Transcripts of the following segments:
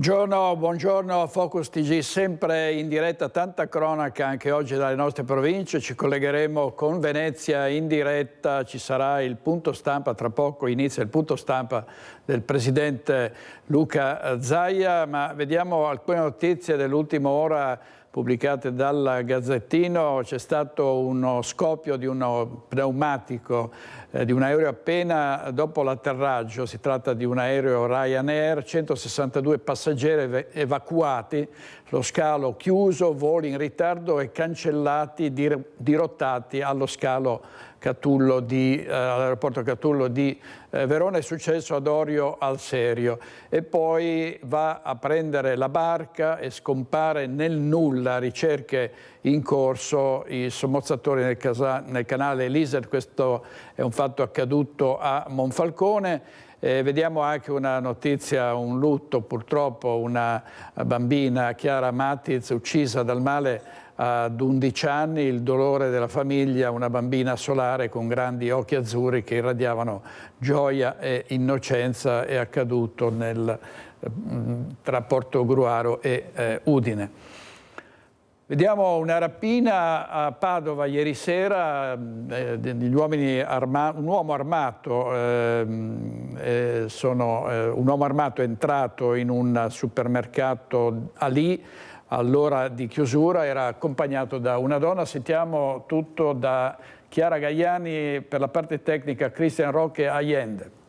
Buongiorno, buongiorno, Focus TG sempre in diretta, tanta cronaca anche oggi dalle nostre province, ci collegheremo con Venezia in diretta, ci sarà il punto stampa, tra poco inizia il punto stampa del presidente Luca Zaia, ma vediamo alcune notizie dell'ultima ora pubblicate dal Gazzettino. C'è stato uno scoppio di uno pneumatico di un aereo appena dopo l'atterraggio, si tratta di un aereo Ryanair, 162 passeggeri evacuati, lo scalo chiuso, voli in ritardo e cancellati, dirottati allo scalo Catullo all'aeroporto Catullo di Verona. È successo ad Orio al Serio e poi va a prendere la barca e scompare nel nulla, ricerche in corso, i sommozzatori nel canale Elisa. Questo è un fatto accaduto a Monfalcone. Vediamo anche una notizia, un lutto purtroppo, una bambina, Chiara Matiz, uccisa dal male ad 11 anni, il dolore della famiglia, una bambina solare con grandi occhi azzurri che irradiavano gioia e innocenza, è accaduto tra Portogruaro e Udine. Vediamo una rapina a Padova ieri sera, un uomo armato è entrato in un supermercato Ali all'ora di chiusura, era accompagnato da una donna. Sentiamo tutto da Chiara Gaiani, per la parte tecnica Cristian Roque Allende.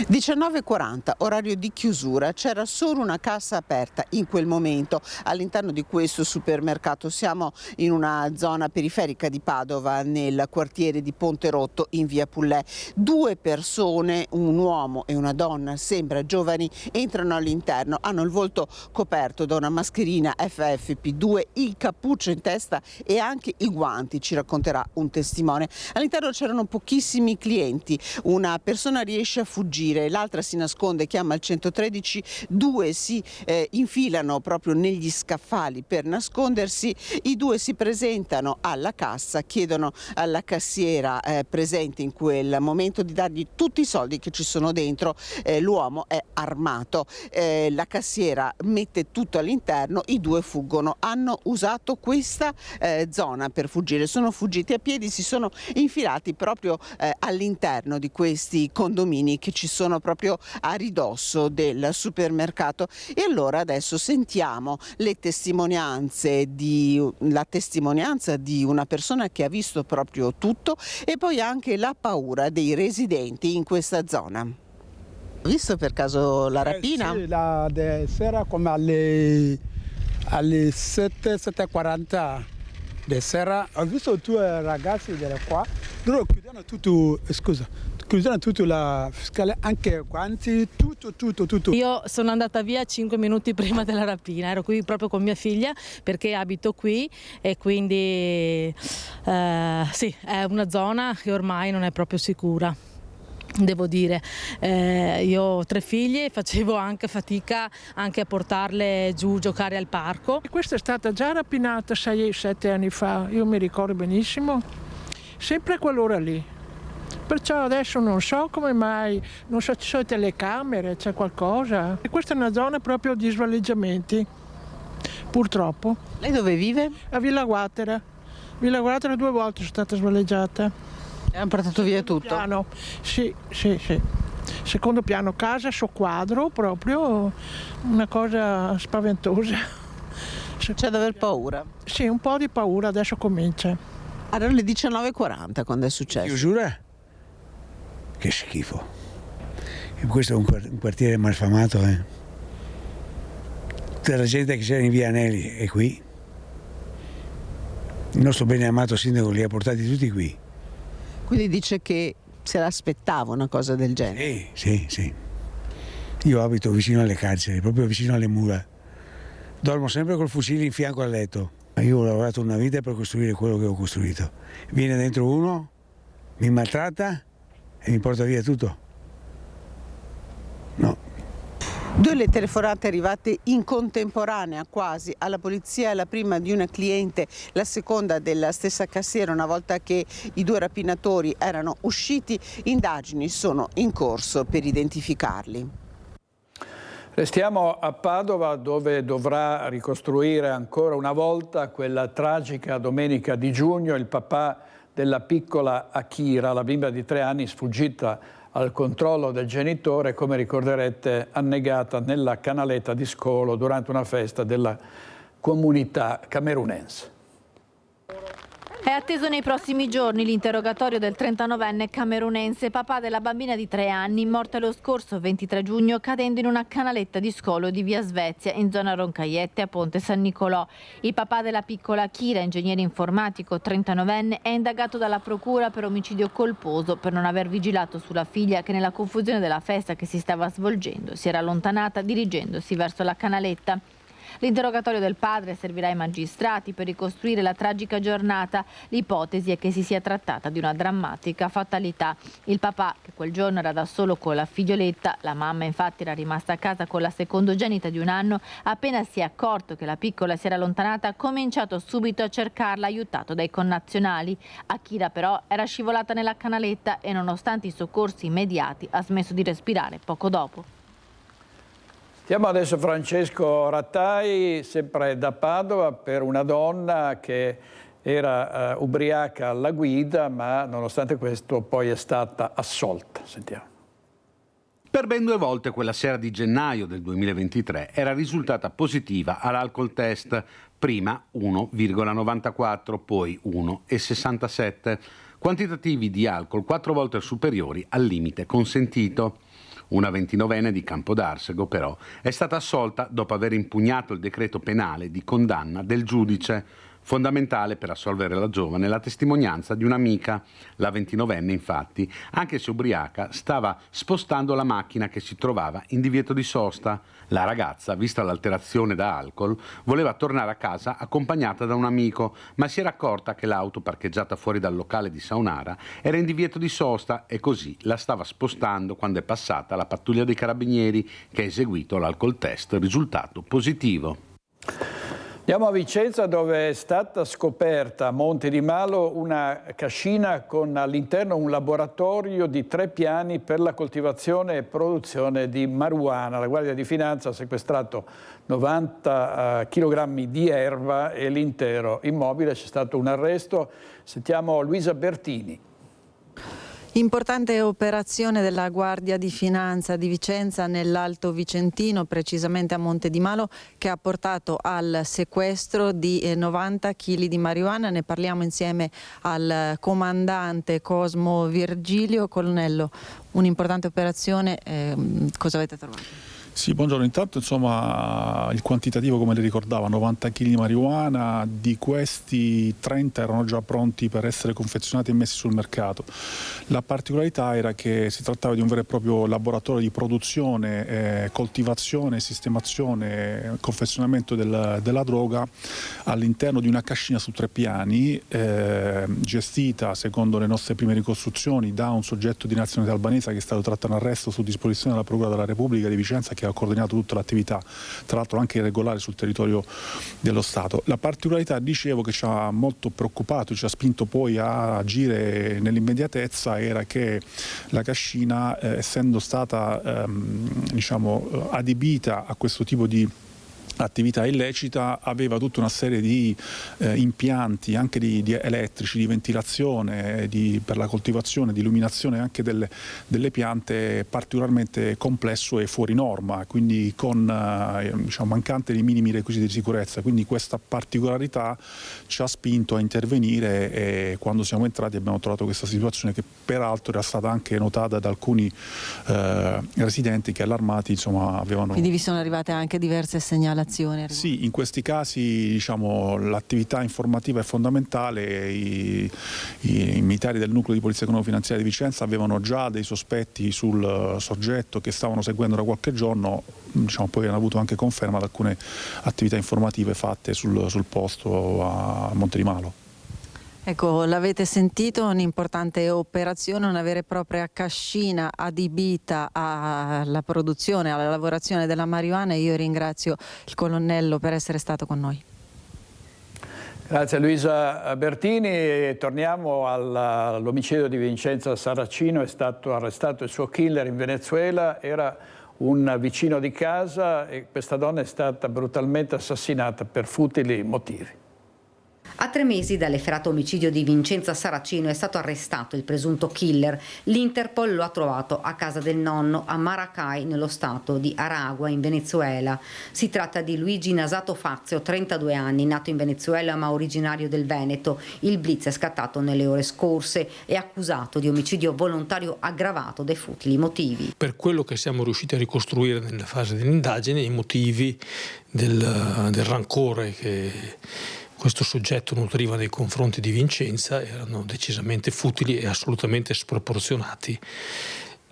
19:40, orario di chiusura, c'era solo una cassa aperta in quel momento all'interno di questo supermercato. Siamo in una zona periferica di Padova, nel quartiere di Ponte Rotto in via Pullè. Due persone, un uomo e una donna, sembra giovani, entrano all'interno, hanno il volto coperto da una mascherina FFP2, il cappuccio in testa e anche i guanti, ci racconterà un testimone. All'interno c'erano pochissimi clienti, una persona riesce a fuggire, l'altra si nasconde, chiama il 113, due si infilano proprio negli scaffali per nascondersi, i due si presentano alla cassa, chiedono alla cassiera presente in quel momento di dargli tutti i soldi che ci sono dentro. L'uomo è armato, la cassiera mette tutto all'interno, i due fuggono, hanno usato questa zona per fuggire, sono fuggiti a piedi, si sono infilati proprio all'interno di questi condomini che ci sono proprio a ridosso del supermercato. E allora adesso sentiamo la testimonianza di una persona che ha visto proprio tutto e poi anche la paura dei residenti in questa zona. Visto per caso la rapina? Sì, la sera come alle 7:40 di sera ho visto due ragazzi di qua, loro chiudono tutto la fiscale, anche guanti, tutto. Io sono andata via 5 minuti prima della rapina, ero qui proprio con mia figlia perché abito qui e quindi sì, è una zona che ormai non è proprio sicura. Devo dire, io ho 3 figlie, facevo anche fatica anche a portarle giù a giocare al parco. Questa è stata già rapinata 6-7 anni fa, io mi ricordo benissimo, sempre a quell'ora lì. Perciò adesso non so come mai, non so, ci sono telecamere, c'è qualcosa. E questa è una zona proprio di svaligiamenti, purtroppo. Lei dove vive? A Villa Guatera. Villa Guatera 2 volte sono stata svaligiata. E hanno portato via tutto? Piano. Sì. Secondo piano, casa soqquadro, proprio una cosa spaventosa. C'è da aver paura? Sì, un po' di paura, adesso comincia. Erano le 19:40 quando è successo. Chiusura? Che schifo. E questo è un quartiere malfamato. Tutta la gente che c'era in via Anelli è qui. Il nostro bene amato sindaco li ha portati tutti qui. Quindi dice che se l'aspettava una cosa del genere? Sì. Io abito vicino alle carceri, proprio vicino alle mura. Dormo sempre col fucile in fianco al letto. Io ho lavorato una vita per costruire quello che ho costruito. Viene dentro uno, mi maltratta e mi porta via tutto. No. 2 le telefonate arrivate in contemporanea quasi alla polizia, la prima di una cliente, la seconda della stessa cassiera una volta che i 2 rapinatori erano usciti. Indagini sono in corso per identificarli. Restiamo a Padova, dove dovrà ricostruire ancora una volta quella tragica domenica di giugno il papà della piccola Akira, la bimba di 3 anni sfuggita al controllo del genitore, come ricorderete annegata nella canaletta di Scolo durante una festa della comunità camerunense. È atteso nei prossimi giorni l'interrogatorio del 39enne camerunense, papà della bambina di 3 anni, morta lo scorso 23 giugno cadendo in una canaletta di Scolo di via Svezia, in zona Roncaiette a Ponte San Nicolò. Il papà della piccola Akira, ingegnere informatico 39enne, è indagato dalla procura per omicidio colposo per non aver vigilato sulla figlia che nella confusione della festa che si stava svolgendo si era allontanata dirigendosi verso la canaletta. L'interrogatorio del padre servirà ai magistrati per ricostruire la tragica giornata. L'ipotesi è che si sia trattata di una drammatica fatalità. Il papà, che quel giorno era da solo con la figlioletta, la mamma infatti era rimasta a casa con la secondogenita di 1 anno, appena si è accorto che la piccola si era allontanata ha cominciato subito a cercarla, aiutato dai connazionali. Akira però era scivolata nella canaletta e nonostante i soccorsi immediati ha smesso di respirare poco dopo. Chiamo adesso Francesco Rattai, sempre da Padova, per una donna che era ubriaca alla guida, ma nonostante questo poi è stata assolta. Sentiamo. Per ben 2 volte quella sera di gennaio del 2023 era risultata positiva all'alcol test, prima 1,94, poi 1,67, quantitativi di alcol 4 volte superiori al limite consentito. Una 29enne di Campodarsego, però, è stata assolta dopo aver impugnato il decreto penale di condanna del giudice. Fondamentale per assolvere la giovane la testimonianza di un'amica. La 29enne, infatti, anche se ubriaca, stava spostando la macchina che si trovava in divieto di sosta. La ragazza, vista l'alterazione da alcol, voleva tornare a casa accompagnata da un amico, ma si era accorta che l'auto parcheggiata fuori dal locale di Saunara era in divieto di sosta e così la stava spostando quando è passata la pattuglia dei carabinieri che ha eseguito l'alcol test, risultato positivo. Andiamo a Vicenza, dove è stata scoperta a Monte di Malo una cascina con all'interno un laboratorio di 3 piani per la coltivazione e produzione di marijuana. La Guardia di Finanza ha sequestrato 90 kg di erba e l'intero immobile. C'è stato un arresto. Sentiamo Luisa Bertini. Importante operazione della Guardia di Finanza di Vicenza nell'Alto Vicentino, precisamente a Monte di Malo, che ha portato al sequestro di 90 kg di marijuana. Ne parliamo insieme al comandante Cosmo Virgilio. Colonnello, un'importante operazione, cosa avete trovato? Sì, buongiorno. Intanto insomma il quantitativo, come le ricordava, 90 kg di marijuana, di questi 30 erano già pronti per essere confezionati e messi sul mercato. La particolarità era che si trattava di un vero e proprio laboratorio di produzione, coltivazione, sistemazione, confezionamento della droga all'interno di una cascina su 3 piani, gestita secondo le nostre prime ricostruzioni da un soggetto di nazionalità albanese che è stato tratto in arresto su disposizione della Procura della Repubblica di Vicenza, che ha coordinato tutta l'attività, tra l'altro anche irregolare sul territorio dello Stato. La particolarità, dicevo, che ci ha molto preoccupato, ci ha spinto poi a agire nell'immediatezza, era che la cascina, essendo stata adibita a questo tipo di attività illecita, aveva tutta una serie di impianti anche di elettrici, di ventilazione, per la coltivazione, di illuminazione anche delle piante, particolarmente complesso e fuori norma, quindi con mancante dei minimi requisiti di sicurezza. Quindi questa particolarità ci ha spinto a intervenire e quando siamo entrati abbiamo trovato questa situazione, che peraltro era stata anche notata da alcuni residenti che, allarmati, avevano... Quindi vi sono arrivate anche diverse segnalazioni? Sì, in questi casi l'attività informativa è fondamentale. I militari del nucleo di polizia economico-finanziaria di Vicenza avevano già dei sospetti sul soggetto che stavano seguendo da qualche giorno, poi hanno avuto anche conferma di alcune attività informative fatte sul posto a Monte di Malo. Ecco, l'avete sentito, un'importante operazione, una vera e propria cascina adibita alla produzione, alla lavorazione della marijuana, e io ringrazio il colonnello per essere stato con noi. Grazie a Luisa Bertini. Torniamo all'omicidio di Vincenzo Saracino. È stato arrestato il suo killer in Venezuela. Era un vicino di casa e questa donna è stata brutalmente assassinata per futili motivi. A 3 mesi dall'efferato omicidio di Vincenza Saracino è stato arrestato il presunto killer. L'Interpol lo ha trovato a casa del nonno a Maracay, nello stato di Aragua, in Venezuela. Si tratta di Luigi Nasato Fazio, 32 anni, nato in Venezuela ma originario del Veneto. Il blitz è scattato nelle ore scorse. È accusato di omicidio volontario aggravato dai futili motivi. Per quello che siamo riusciti a ricostruire nella fase dell'indagine, i motivi del rancore che questo soggetto nutriva nei confronti di Vincenza erano decisamente futili e assolutamente sproporzionati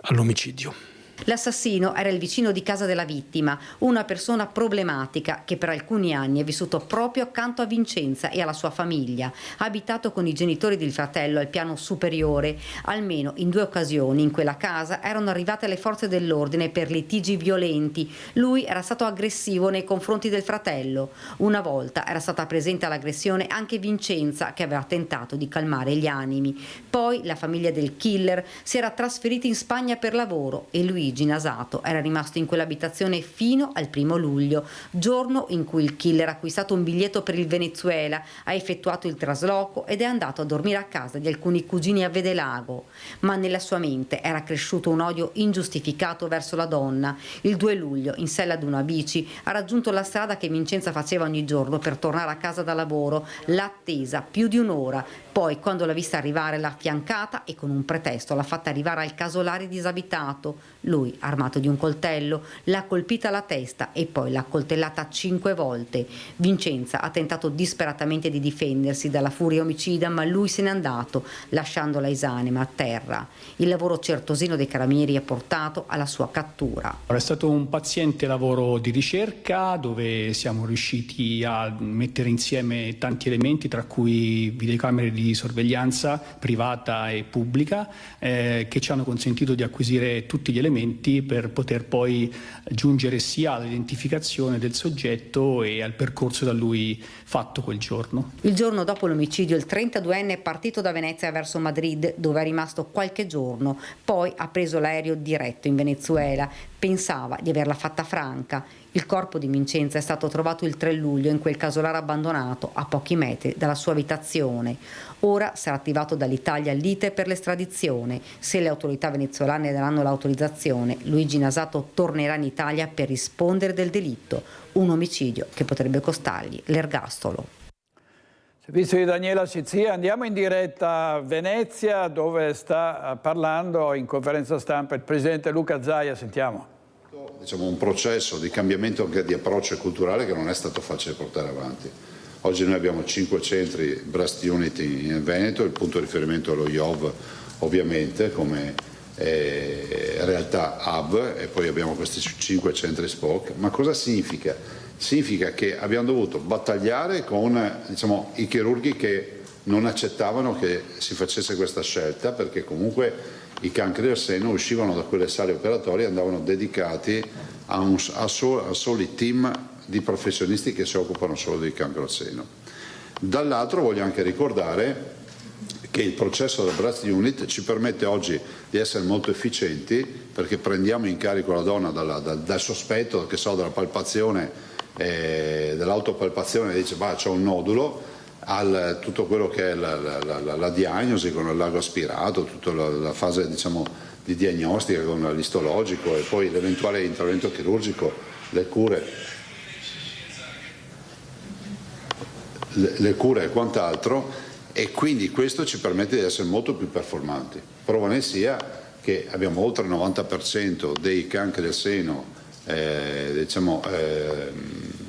all'omicidio. L'assassino era il vicino di casa della vittima, una persona problematica che per alcuni anni è vissuto proprio accanto a Vincenza e alla sua famiglia. Ha abitato con i genitori del fratello al piano superiore. Almeno in 2 occasioni in quella casa erano arrivate le forze dell'ordine per litigi violenti. Lui era stato aggressivo nei confronti del fratello. Una volta era stata presente all'aggressione anche Vincenza, che aveva tentato di calmare gli animi. Poi la famiglia del killer si era trasferita in Spagna per lavoro e Luigi Nasato era rimasto in quell'abitazione fino al 1° luglio, giorno in cui il killer ha acquistato un biglietto per il Venezuela, ha effettuato il trasloco ed è andato a dormire a casa di alcuni cugini a Vedelago. Ma nella sua mente era cresciuto un odio ingiustificato verso la donna. Il 2 luglio, in sella ad una bici, ha raggiunto la strada che Vincenza faceva ogni giorno per tornare a casa da lavoro. L'ha attesa più di un'ora. Poi, quando l'ha vista arrivare, l'ha affiancata e con un pretesto l'ha fatta arrivare al casolare disabitato. Lui, armato di un coltello, l'ha colpita alla testa e poi l'ha coltellata 5 volte. Vincenza ha tentato disperatamente di difendersi dalla furia omicida, ma lui se n'è andato, lasciandola esanime a terra. Il lavoro certosino dei carabinieri ha portato alla sua cattura. È stato un paziente lavoro di ricerca dove siamo riusciti a mettere insieme tanti elementi, tra cui videocamere di sorveglianza privata e pubblica, che ci hanno consentito di acquisire tutti gli elementi per poter poi giungere sia all'identificazione del soggetto e al percorso da lui fatto quel giorno. Il giorno dopo l'omicidio il 32enne è partito da Venezia verso Madrid, dove è rimasto qualche giorno, poi ha preso l'aereo diretto in Venezuela. Pensava di averla fatta franca. Il corpo di Vincenza è stato trovato il 3 luglio in quel casolare abbandonato a pochi metri dalla sua abitazione. Ora sarà attivato dall'Italia l'iter per l'estradizione. Se le autorità venezuelane daranno l'autorizzazione, Luigi Nasato tornerà in Italia per rispondere del delitto, un omicidio che potrebbe costargli l'ergastolo. Servizio di Daniela Sizia, andiamo in diretta a Venezia dove sta parlando in conferenza stampa il presidente Luca Zaia, sentiamo. Diciamo un processo di cambiamento anche di approccio culturale che non è stato facile portare avanti. Oggi noi abbiamo 5 centri Breast Unit in Veneto, il punto di riferimento è lo IOV ovviamente come realtà hub e poi abbiamo questi 5 centri SPOC. Ma cosa significa? Significa che abbiamo dovuto battagliare con i chirurghi che non accettavano che si facesse questa scelta, perché comunque i cancri del seno uscivano da quelle sale operatorie e andavano dedicati a soli team di professionisti che si occupano solo di cancro al seno. Dall'altro voglio anche ricordare che il processo del Breast Unit ci permette oggi di essere molto efficienti, perché prendiamo in carico la donna dal sospetto, che so, della palpazione, dell'autopalpazione, dice c'è un nodulo, tutto quello che è la diagnosi con il lago aspirato, tutta la fase di diagnostica con l'istologico e poi l'eventuale intervento chirurgico, le cure e quant'altro, e quindi questo ci permette di essere molto più performanti. Prova ne sia che abbiamo oltre il 90% dei cancri del seno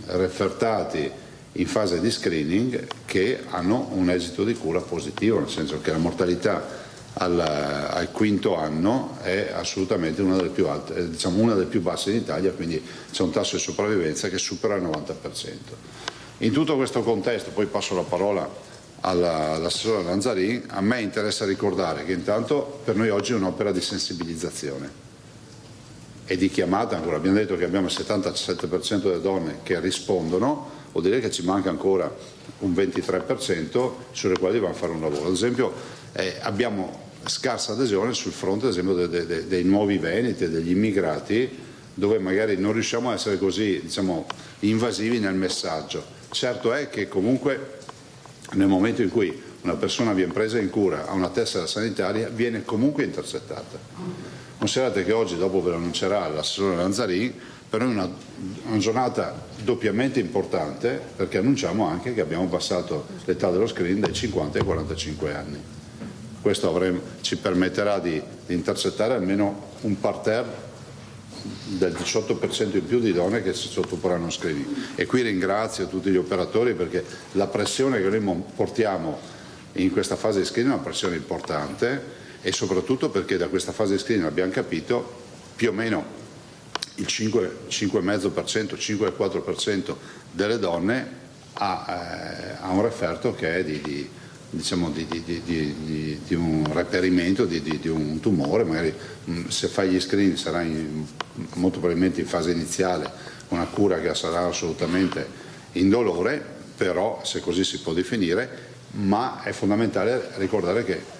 refertati in fase di screening che hanno un esito di cura positivo, nel senso che la mortalità al 5° anno è assolutamente una delle più alte, una delle più basse in Italia, quindi c'è un tasso di sopravvivenza che supera il 90%. In tutto questo contesto, poi passo la parola all'assessore Lanzarin, a me interessa ricordare che intanto per noi oggi è un'opera di sensibilizzazione e di chiamata ancora. Abbiamo detto che abbiamo il 77% delle donne che rispondono, vuol dire che ci manca ancora un 23% sulle quali dobbiamo fare un lavoro. Ad esempio abbiamo scarsa adesione sul fronte ad esempio dei nuovi veneti e degli immigrati dove magari non riusciamo a essere così, diciamo, invasivi nel messaggio. Certo è che comunque nel momento in cui una persona viene presa in cura, ha una tessera sanitaria, viene comunque intercettata. Considerate che oggi, dopo ve lo annuncerà l'assessore Lanzarin, per noi è una giornata doppiamente importante, perché annunciamo anche che abbiamo passato l'età dello screening dai 50 ai 45 anni. Questo ci permetterà di intercettare almeno un parterre del 18% in più di donne che si sottoporranno a screening. E qui ringrazio tutti gli operatori, perché la pressione che noi portiamo in questa fase di screening è una pressione importante, e soprattutto perché da questa fase di screening abbiamo capito più o meno il 5,5%, 5,4% delle donne ha un referto che è di un reperimento di un tumore. Magari se fai gli screening sarà molto probabilmente in fase iniziale una cura che sarà assolutamente indolore, però se così si può definire, ma è fondamentale ricordare che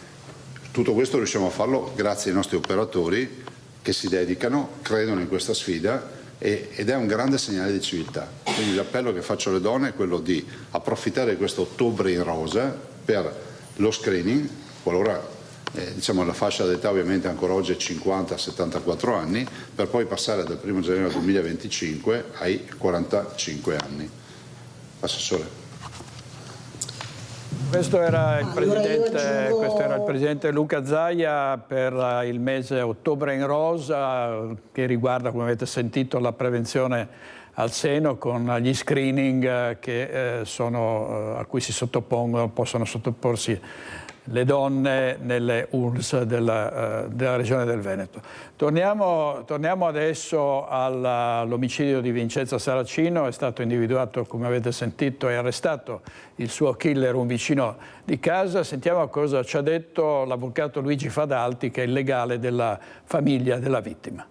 tutto questo riusciamo a farlo grazie ai nostri operatori che si dedicano, credono in questa sfida, ed è un grande segnale di civiltà. Quindi l'appello che faccio alle donne è quello di approfittare di questo ottobre in rosa per lo screening, qualora diciamo la fascia d'età ovviamente ancora oggi è 50-74 anni, per poi passare dal 1 gennaio 2025 ai 45 anni. Assessore. Questo era il presidente Luca Zaia per il mese Ottobre in Rosa, che riguarda, come avete sentito, la prevenzione al seno con gli screening a cui possono sottoporsi le donne nelle ULSS della regione del Veneto. Torniamo adesso all'omicidio di Vincenza Saracino. È stato individuato, come avete sentito, e arrestato il suo killer, un vicino di casa. Sentiamo cosa ci ha detto l'avvocato Luigi Fadalti, che è il legale della famiglia della vittima.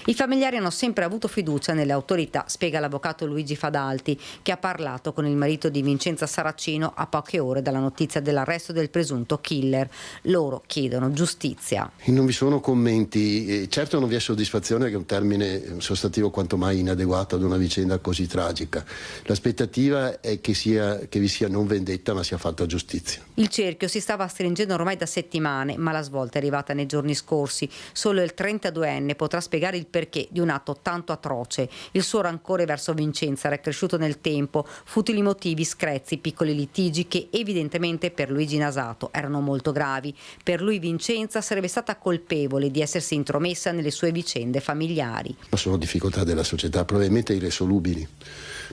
I familiari hanno sempre avuto fiducia nelle autorità, spiega l'avvocato Luigi Fadalti, che ha parlato con il marito di Vincenza Saracino a poche ore dalla notizia dell'arresto del presunto killer. Loro chiedono giustizia. Non vi sono commenti, certo non vi è soddisfazione, che è un termine sostantivo quanto mai inadeguato ad una vicenda così tragica. L'aspettativa è che vi sia non vendetta, ma sia fatta giustizia. Il cerchio si stava stringendo ormai da settimane, ma la svolta è arrivata nei giorni scorsi. Solo il 32enne potrà spiegare il perché di un atto tanto atroce. Il suo rancore verso Vincenza era cresciuto nel tempo, futili motivi, screzi, piccoli litigi che evidentemente per Luigi Nasato erano molto gravi. Per lui Vincenza sarebbe stata colpevole di essersi intromessa nelle sue vicende familiari. Ma sono difficoltà della società, probabilmente irresolubili,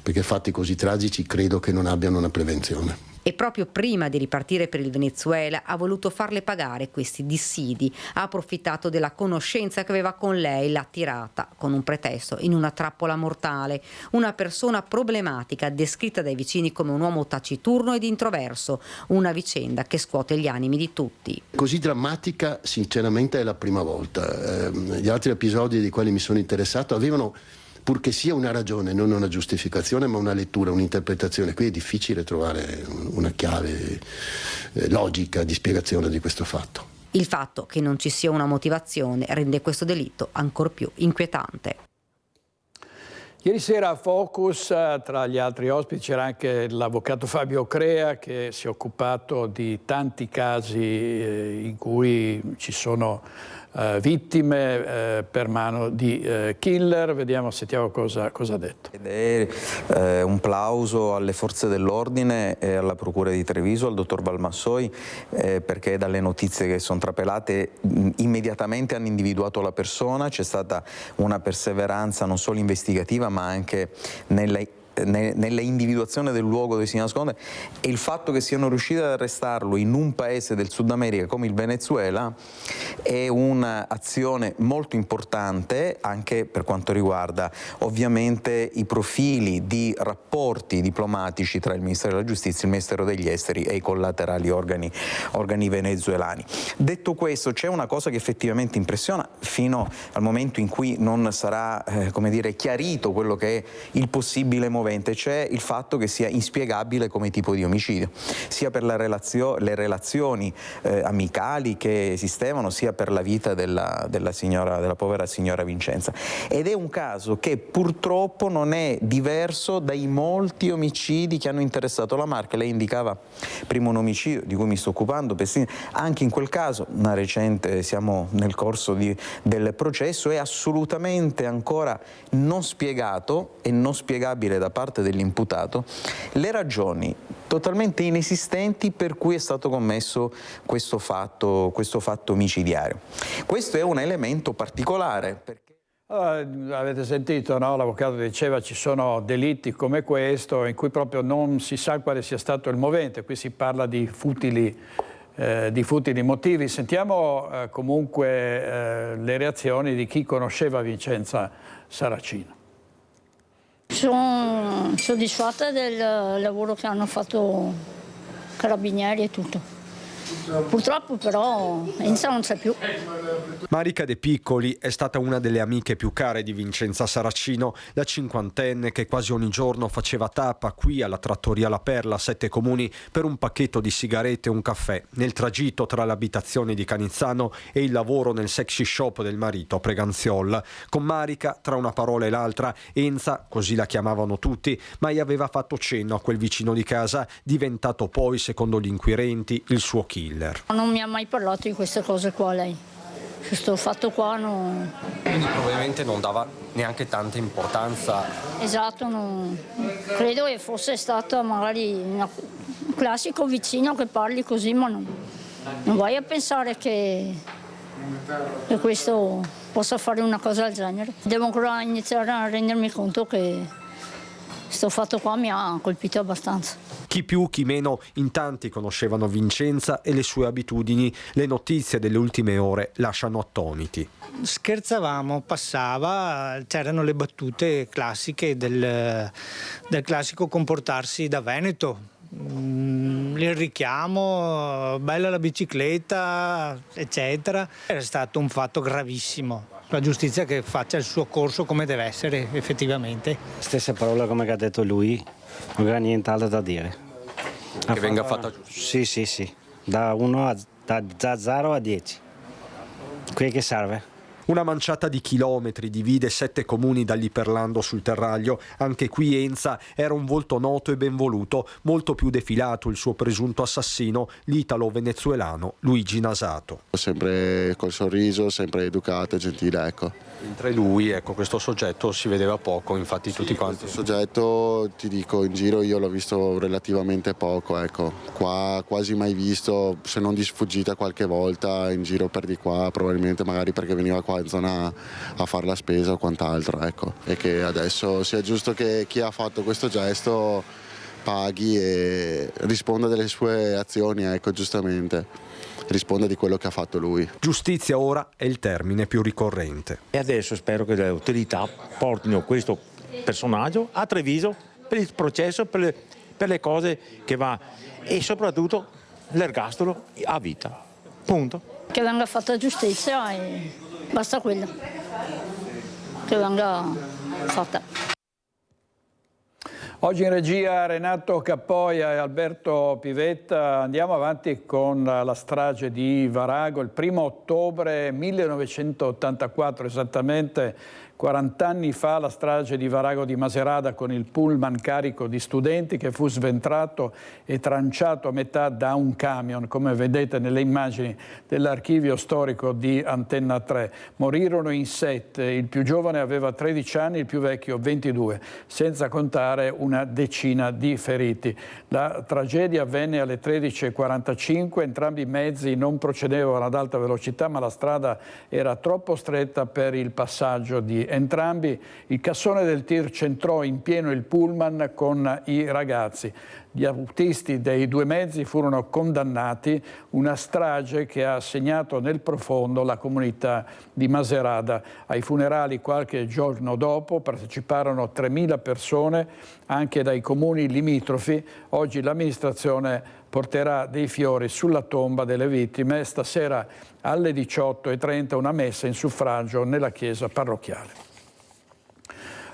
perché fatti così tragici credo che non abbiano una prevenzione. E proprio prima di ripartire per il Venezuela ha voluto farle pagare questi dissidi. Ha approfittato della conoscenza che aveva con lei, l'ha tirata con un pretesto in una trappola mortale. Una persona problematica, descritta dai vicini come un uomo taciturno ed introverso. Una vicenda che scuote gli animi di tutti. Così drammatica sinceramente è la prima volta. Gli altri episodi dei quali mi sono interessato avevano, purché sia una ragione, non una giustificazione, ma una lettura, un'interpretazione. Qui è difficile trovare una chiave logica di spiegazione di questo fatto. Il fatto che non ci sia una motivazione rende questo delitto ancor più inquietante. Ieri sera a Focus, tra gli altri ospiti, c'era anche l'avvocato Fabio Crea, che si è occupato di tanti casi in cui ci sono vittime per mano di killer. Sentiamo cosa ha detto. Ed è un plauso alle forze dell'ordine e alla Procura di Treviso, al dottor Valmassoi, perché dalle notizie che sono trapelate immediatamente hanno individuato la persona. C'è stata una perseveranza non solo investigativa ma anche nella individuazione del luogo dove si nasconde, e il fatto che siano riusciti ad arrestarlo in un paese del Sud America come il Venezuela è un'azione molto importante anche per quanto riguarda ovviamente i profili di rapporti diplomatici tra il Ministero della Giustizia, il Ministero degli Esteri e i collaterali organi venezuelani. Detto questo, c'è una cosa che effettivamente impressiona fino al momento in cui non sarà come dire, chiarito quello che è il possibile movente movente c'è il fatto che sia inspiegabile come tipo di omicidio, sia per le relazioni amicali che esistevano, sia per la vita della povera signora Vincenza. Ed è un caso che purtroppo non è diverso dai molti omicidi che hanno interessato la Marche. Lei indicava prima un omicidio di cui mi sto occupando, anche in quel caso, una recente, siamo nel corso del processo, è assolutamente ancora non spiegato e non spiegabile da parte dell'imputato le ragioni totalmente inesistenti per cui è stato commesso questo fatto omicidiario. Questo è un elemento particolare. Avete sentito, no? L'avvocato diceva ci sono delitti come questo in cui proprio non si sa quale sia stato il movente, qui si parla di futili motivi. Sentiamo comunque le reazioni di chi conosceva Vincenza Saracino. Sono soddisfatta del lavoro che hanno fatto carabinieri e tutto. Purtroppo però Enza non c'è più. Marica De Piccoli è stata una delle amiche più care di Vincenza Saracino, la cinquantenne che quasi ogni giorno faceva tappa qui alla trattoria La Perla a 7 Comuni per un pacchetto di sigarette e un caffè, nel tragitto tra l'abitazione di Canizzano e il lavoro nel sexy shop del marito a Preganziol. Con Marica, tra una parola e l'altra, Enza, così la chiamavano tutti, mai aveva fatto cenno a quel vicino di casa, diventato poi, secondo gli inquirenti, il suo killer. Non mi ha mai parlato di queste cose qua lei. Questo fatto qua non... Quindi probabilmente non dava neanche tanta importanza. Esatto, credo che fosse stato magari un classico vicino che parli così, ma non vai a pensare che questo possa fare una cosa del genere. Devo ancora iniziare a rendermi conto che questo fatto qua mi ha colpito abbastanza. Chi più, chi meno, in tanti conoscevano Vincenza e le sue abitudini. Le notizie delle ultime ore lasciano attoniti. Scherzavamo, passava, c'erano le battute classiche del classico comportarsi da veneto. Il richiamo, bella la bicicletta, eccetera. Era stato un fatto gravissimo. La giustizia che faccia il suo corso come deve essere effettivamente. Stessa parola come ha detto lui, non aveva nient'altro da dire. Che venga fatta giustizia. Sì, da 0 a 10. Qui che serve. Una manciata di chilometri divide 7 comuni dall'Iperlando sul Terraglio. Anche qui Enza era un volto noto e ben voluto, molto più defilato il suo presunto assassino, l'italo-venezuelano Luigi Nasato. Sempre col sorriso, sempre educato e gentile, ecco. Mentre lui, ecco, questo soggetto si vedeva poco, infatti tutti quanti. Questo soggetto, ti dico, in giro io l'ho visto relativamente poco, ecco. Qua quasi mai visto, se non di sfuggita qualche volta, in giro per di qua, probabilmente magari perché veniva qua in zona a fare la spesa o quant'altro, ecco. E che adesso sia giusto che chi ha fatto questo gesto paghi e risponda delle sue azioni, ecco, giustamente. Risponda di quello che ha fatto lui. Giustizia ora è il termine più ricorrente. E adesso spero che le autorità portino questo personaggio a Treviso per il processo, per le cose che va, e soprattutto l'ergastolo a vita. Punto. Che venga fatta giustizia e basta quello. Che venga fatta. Oggi in regia Renato Cappoia e Alberto Pivetta. Andiamo avanti con la strage di Varago. Il 1° ottobre 1984, esattamente 40 anni fa, la strage di Varago di Macerata con il pullman carico di studenti che fu sventrato e tranciato a metà da un camion, come vedete nelle immagini dell'archivio storico di Antenna 3. Morirono in 7, il più giovane aveva 13 anni, il più vecchio 22, senza contare una decina di feriti. La tragedia avvenne alle 13:45, entrambi i mezzi non procedevano ad alta velocità, ma la strada era troppo stretta per il passaggio di entrambi. Il cassone del tir centrò in pieno il pullman con i ragazzi. Gli autisti dei due mezzi furono condannati, una strage che ha segnato nel profondo la comunità di Macerata. Ai funerali qualche giorno dopo parteciparono 3.000 persone anche dai comuni limitrofi. Oggi l'amministrazione porterà dei fiori sulla tomba delle vittime. Stasera alle 18:30 una messa in suffragio nella chiesa parrocchiale.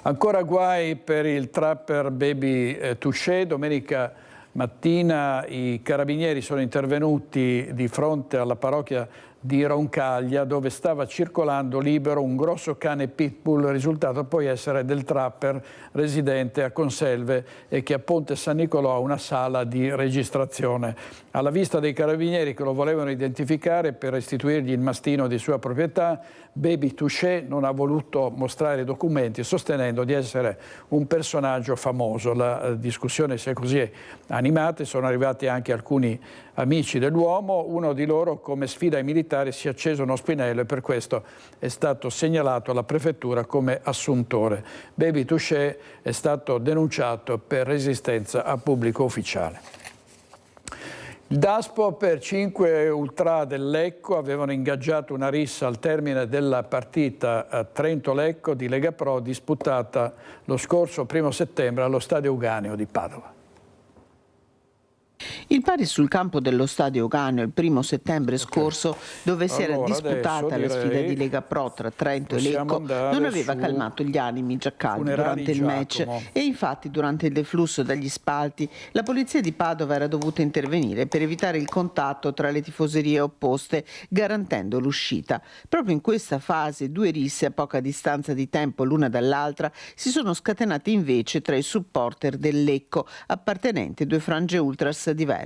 Ancora guai per il trapper Baby Touché. Domenica mattina i carabinieri sono intervenuti di fronte alla parrocchia di Roncaglia, dove stava circolando libero un grosso cane pitbull, risultato poi essere del trapper residente a Conselve e che a Ponte San Nicolò ha una sala di registrazione. Alla vista dei carabinieri che lo volevano identificare per restituirgli il mastino di sua proprietà, Baby Touché non ha voluto mostrare i documenti, sostenendo di essere un personaggio famoso. La discussione si è così animata, sono arrivati anche alcuni amici dell'uomo. Uno di loro, come sfida ai militari, si è acceso uno spinello e per questo è stato segnalato alla prefettura come assuntore. Baby Touché è stato denunciato per resistenza a pubblico ufficiale. Il DASPO per 5 ultra del Lecco avevano ingaggiato una rissa al termine della partita a Trento-Lecco di Lega Pro disputata lo scorso 1° settembre allo Stadio Euganeo di Padova. Il pari sul campo dello Stadio Euganeo il 1° settembre scorso, dove si era disputata la sfida di Lega Pro tra Trento e Lecco, non aveva calmato gli animi già caldi durante il match e infatti durante il deflusso dagli spalti la polizia di Padova era dovuta intervenire per evitare il contatto tra le tifoserie opposte, garantendo l'uscita. Proprio in questa fase 2 risse a poca distanza di tempo l'una dall'altra si sono scatenate invece tra i supporter del Lecco, appartenenti a 2 frange ultras diverse.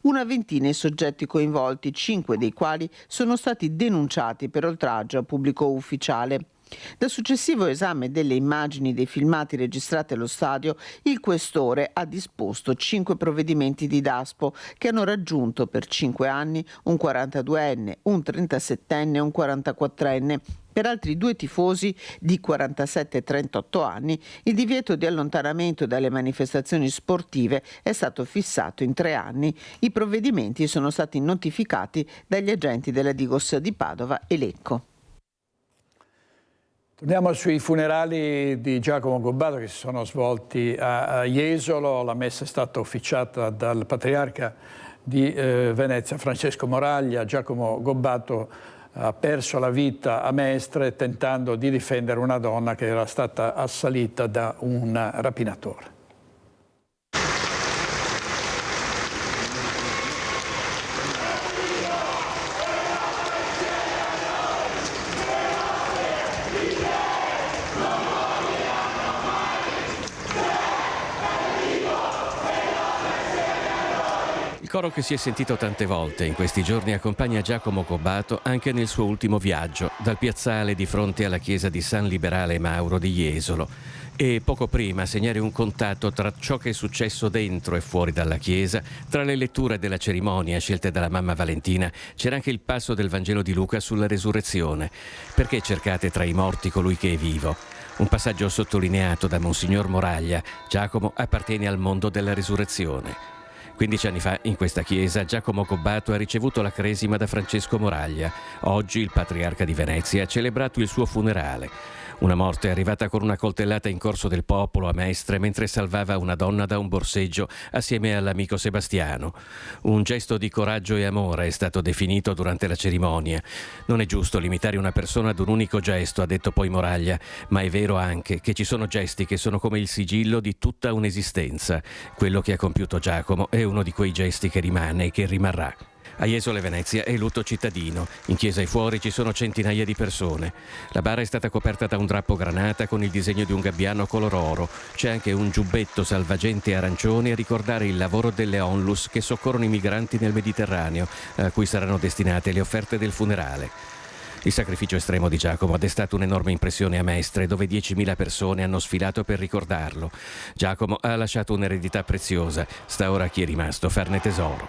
Una ventina i soggetti coinvolti, 5 dei quali sono stati denunciati per oltraggio a pubblico ufficiale. Dal successivo esame delle immagini dei filmati registrati allo stadio, il questore ha disposto 5 provvedimenti di DASPO che hanno raggiunto per 5 anni un 42enne, un 37enne e un 44enne. Per altri 2 tifosi di 47 e 38 anni, il divieto di allontanamento dalle manifestazioni sportive è stato fissato in 3 anni. I provvedimenti sono stati notificati dagli agenti della Digos di Padova e Lecco. Torniamo sui funerali di Giacomo Gobbato che si sono svolti a Jesolo. La messa è stata officiata dal patriarca di Venezia, Francesco Moraglia. Giacomo Gobbato ha perso la vita a Mestre tentando di difendere una donna che era stata assalita da un rapinatore. Il coro che si è sentito tante volte in questi giorni accompagna Giacomo Gobbato anche nel suo ultimo viaggio, dal piazzale di fronte alla chiesa di San Liberale Mauro di Jesolo. E poco prima segnare un contatto tra ciò che è successo dentro e fuori dalla chiesa, tra le letture della cerimonia scelte dalla mamma Valentina, c'era anche il passo del Vangelo di Luca sulla resurrezione. Perché cercate tra i morti colui che è vivo? Un passaggio sottolineato da Monsignor Moraglia. Giacomo appartiene al mondo della resurrezione. 15 anni fa, in questa chiesa, Giacomo Gobbato ha ricevuto la cresima da Francesco Moraglia. Oggi il patriarca di Venezia ha celebrato il suo funerale. Una morte arrivata con una coltellata in corso del popolo a Mestre mentre salvava una donna da un borseggio assieme all'amico Sebastiano. Un gesto di coraggio e amore è stato definito durante la cerimonia. Non è giusto limitare una persona ad un unico gesto, ha detto poi Moraglia, ma è vero anche che ci sono gesti che sono come il sigillo di tutta un'esistenza. Quello che ha compiuto Giacomo è uno di quei gesti che rimane e che rimarrà. A Jesolo e Venezia è lutto cittadino. In chiesa e fuori ci sono centinaia di persone. La bara è stata coperta da un drappo granata con il disegno di un gabbiano color oro. C'è anche un giubbetto salvagente arancione a ricordare il lavoro delle onlus che soccorrono i migranti nel Mediterraneo, a cui saranno destinate le offerte del funerale. Il sacrificio estremo di Giacomo ha destato un'enorme impressione a Mestre, dove 10.000 persone hanno sfilato per ricordarlo. Giacomo ha lasciato un'eredità preziosa. Sta ora a chi è rimasto farne tesoro.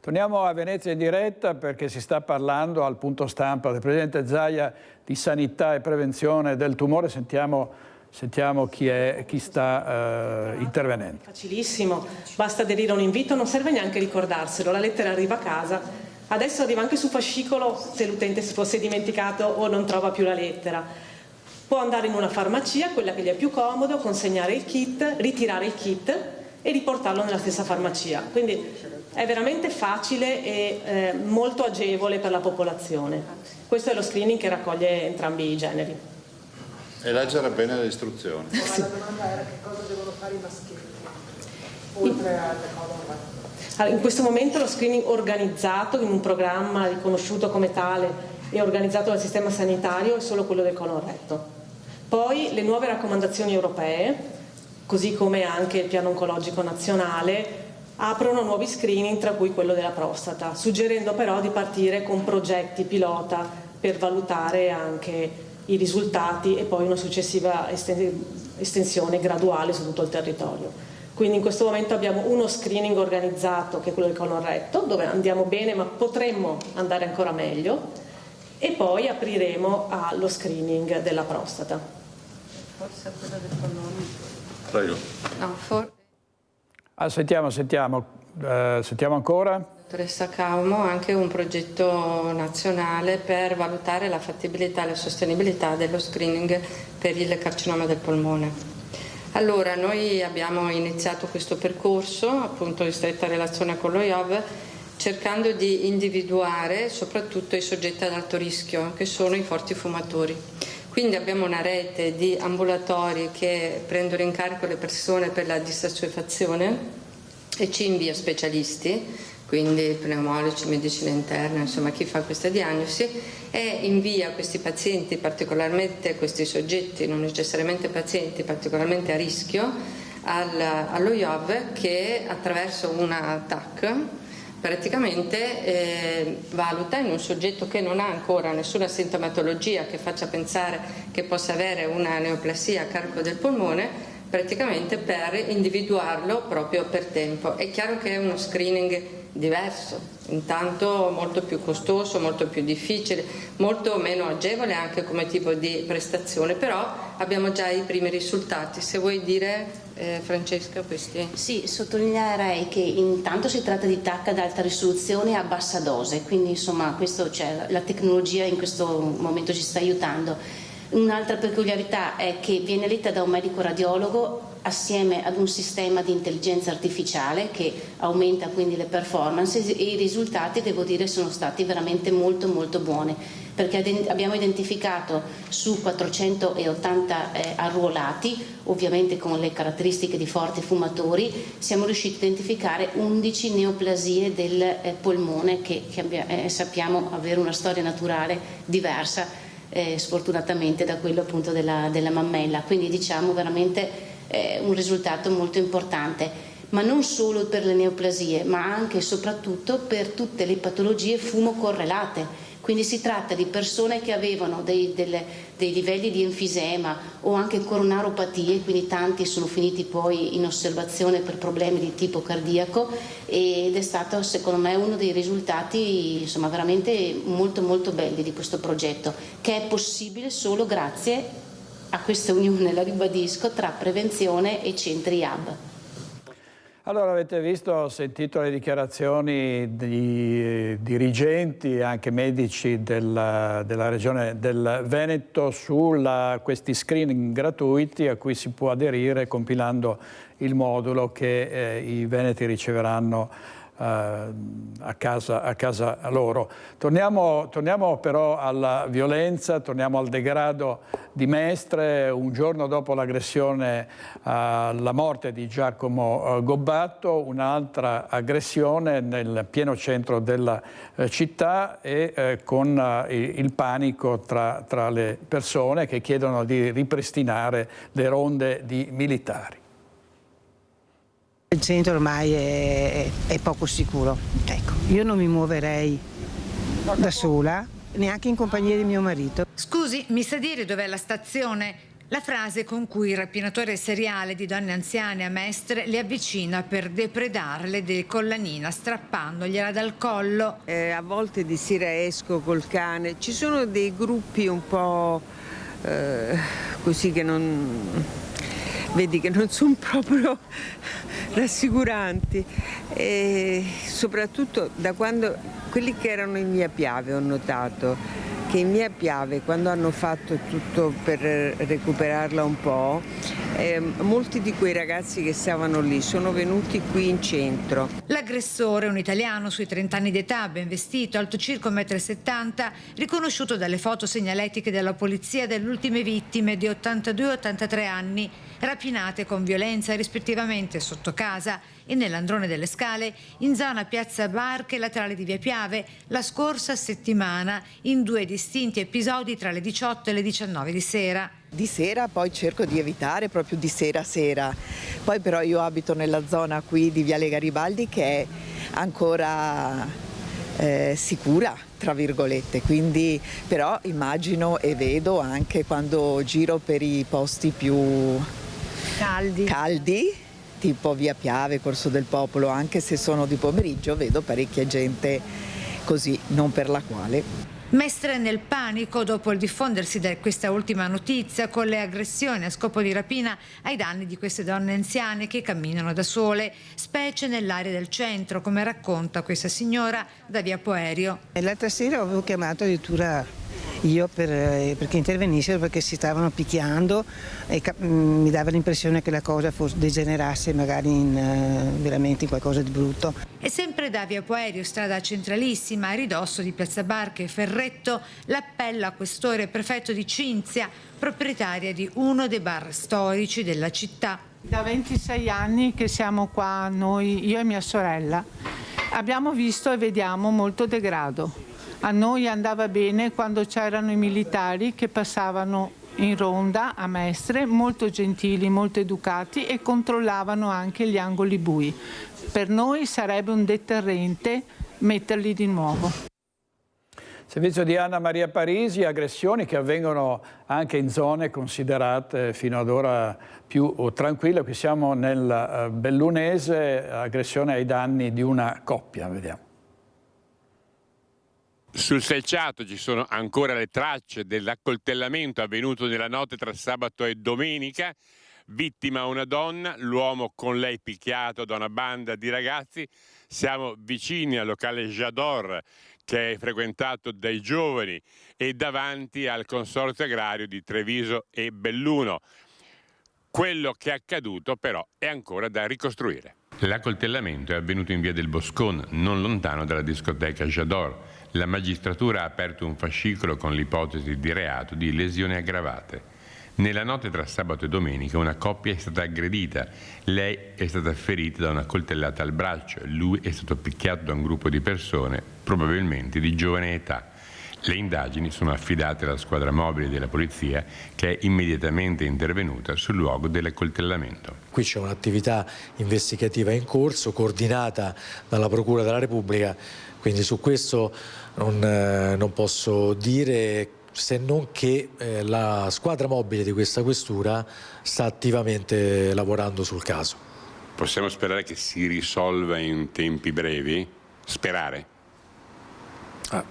Torniamo a Venezia in diretta perché si sta parlando al punto stampa del Presidente Zaia di sanità e prevenzione del tumore. Sentiamo chi sta intervenendo. Facilissimo, basta aderire a un invito, non serve neanche ricordarselo, la lettera arriva a casa. Adesso arriva anche su fascicolo se l'utente si fosse dimenticato o non trova più la lettera. Può andare in una farmacia, quella che gli è più comodo, consegnare il kit, ritirare il kit e riportarlo nella stessa farmacia. Quindi è veramente facile e molto agevole per la popolazione. Questo è lo screening che raccoglie entrambi i generi. E leggere bene le istruzioni. Sì. La domanda era che cosa devono fare i maschietti, oltre al colon. Allora, in questo momento lo screening organizzato in un programma riconosciuto come tale e organizzato dal sistema sanitario è solo quello del colon retto. Poi le nuove raccomandazioni europee, così come anche il piano oncologico nazionale, aprono nuovi screening, tra cui quello della prostata, suggerendo però di partire con progetti pilota per valutare anche i risultati e poi una successiva estensione graduale su tutto il territorio. Quindi in questo momento abbiamo uno screening organizzato che è quello del colon retto, dove andiamo bene ma potremmo andare ancora meglio, e poi apriremo allo screening della prostata. Forse quello del polmone. Prego. No, Sentiamo ancora. Dottoressa Caumo, anche un progetto nazionale per valutare la fattibilità e la sostenibilità dello screening per il carcinoma del polmone. Allora, noi abbiamo iniziato questo percorso, appunto in stretta relazione con lo IOV, cercando di individuare soprattutto i soggetti ad alto rischio, che sono i forti fumatori. Quindi abbiamo una rete di ambulatori che prendono in carico le persone per la disassuefazione e ci invia specialisti, quindi pneumologi, medicina interna, insomma chi fa questa diagnosi, e invia questi pazienti, particolarmente questi soggetti, non necessariamente pazienti, particolarmente a rischio, allo IOV, che attraverso una TAC praticamente valuta in un soggetto che non ha ancora nessuna sintomatologia che faccia pensare che possa avere una neoplasia a carico del polmone, praticamente per individuarlo proprio per tempo. È chiaro che è uno screening diverso, intanto molto più costoso, molto più difficile, molto meno agevole anche come tipo di prestazione, però abbiamo già i primi risultati. Se vuoi dire, Francesca, questi? Sì, sottolineerei che intanto si tratta di TAC ad alta risoluzione a bassa dose, quindi insomma la tecnologia in questo momento ci sta aiutando. Un'altra peculiarità è che viene letta da un medico radiologo assieme ad un sistema di intelligenza artificiale che aumenta quindi le performance, e i risultati, devo dire, sono stati veramente molto molto buoni, perché abbiamo identificato su 480 arruolati, ovviamente con le caratteristiche di forti fumatori, siamo riusciti a identificare 11 neoplasie del polmone che sappiamo avere una storia naturale diversa, sfortunatamente, da quello appunto della mammella, quindi diciamo veramente un risultato molto importante, ma non solo per le neoplasie, ma anche e soprattutto per tutte le patologie fumo-correlate. Quindi si tratta di persone che avevano dei livelli di enfisema o anche coronaropatie, quindi tanti sono finiti poi in osservazione per problemi di tipo cardiaco, ed è stato secondo me uno dei risultati insomma veramente molto molto belli di questo progetto, che è possibile solo grazie a questa unione, la ribadisco, tra prevenzione e centri hub. Allora, avete visto, sentito le dichiarazioni di dirigenti, anche medici della regione del Veneto su questi screening gratuiti a cui si può aderire compilando il modulo che i veneti riceveranno a casa loro. Torniamo però alla violenza, torniamo al degrado di Mestre. Un giorno dopo l'aggressione, la morte di Giacomo Gobbato, un'altra aggressione nel pieno centro della città e con il panico tra le persone che chiedono di ripristinare le ronde di militari. Il centro ormai è poco sicuro, ecco, io non mi muoverei da sola, neanche in compagnia di mio marito. Scusi, mi sa dire dov'è la stazione? La frase con cui il rapinatore seriale di donne anziane a Mestre le avvicina per depredarle di collanina, strappandogliela dal collo. A volte di sera esco col cane, ci sono dei gruppi un po' così che non... Vedi che non sono proprio rassicuranti, e soprattutto da quando quelli che erano in via Piave ho notato che in via Piave, quando hanno fatto tutto per recuperarla un po', molti di quei ragazzi che stavano lì sono venuti qui in centro. L'aggressore, un italiano sui 30 anni d'età, ben vestito, alto circa 1,70 m, riconosciuto dalle foto segnaletiche della polizia delle ultime vittime di 82 e 83 anni, rapinate con violenza rispettivamente sotto casa e nell'Androne delle Scale, in zona Piazza Barche, laterale di via Piave, la scorsa settimana, in 2 distinti episodi tra le 18 e le 19 di sera. Di sera poi cerco di evitare proprio di sera a sera, poi però io abito nella zona qui di Viale Garibaldi che è ancora sicura, tra virgolette, quindi però immagino e vedo anche quando giro per i posti più caldi tipo via Piave, Corso del Popolo, anche se sono di pomeriggio vedo parecchia gente così, non per la quale. Mestre nel panico dopo il diffondersi di questa ultima notizia, con le aggressioni a scopo di rapina ai danni di queste donne anziane che camminano da sole, specie nell'area del centro, come racconta questa signora da via Poerio. L'altra sera avevo chiamato addirittura io perché intervenissero, perché si stavano picchiando e mi dava l'impressione che la cosa degenerasse magari veramente in qualcosa di brutto. E sempre da via Poerio, strada centralissima, a ridosso di Piazza Barche e Ferretto, l'appello a questore prefetto di Cinzia, proprietaria di uno dei bar storici della città. Da 26 anni che siamo qua noi, io e mia sorella, abbiamo visto e vediamo molto degrado. A noi andava bene quando c'erano i militari che passavano in ronda a Mestre, molto gentili, molto educati e controllavano anche gli angoli bui. Per noi sarebbe un deterrente metterli di nuovo. Servizio di Anna Maria Parisi, aggressioni che avvengono anche in zone considerate fino ad ora più tranquille. Qui siamo nel Bellunese, aggressione ai danni di una coppia, vediamo. Sul selciato ci sono ancora le tracce dell'accoltellamento avvenuto nella notte tra sabato e domenica. Vittima una donna, l'uomo con lei picchiato da una banda di ragazzi. Siamo vicini al locale Jador, che è frequentato dai giovani, e davanti al consorzio agrario di Treviso e Belluno. Quello che è accaduto però è ancora da ricostruire. L'accoltellamento è avvenuto in via del Boscon, non lontano dalla discoteca Jador. La magistratura ha aperto un fascicolo con l'ipotesi di reato di lesioni aggravate. Nella notte tra sabato e domenica una coppia è stata aggredita. Lei è stata ferita da una coltellata al braccio, lui è stato picchiato da un gruppo di persone, probabilmente di giovane età. Le indagini sono affidate alla squadra mobile della polizia, che è immediatamente intervenuta sul luogo dell'accoltellamento. Qui c'è un'attività investigativa in corso, coordinata dalla Procura della Repubblica, quindi su questo non posso dire, se non che la squadra mobile di questa questura sta attivamente lavorando sul caso. Possiamo sperare che si risolva in tempi brevi? Sperare?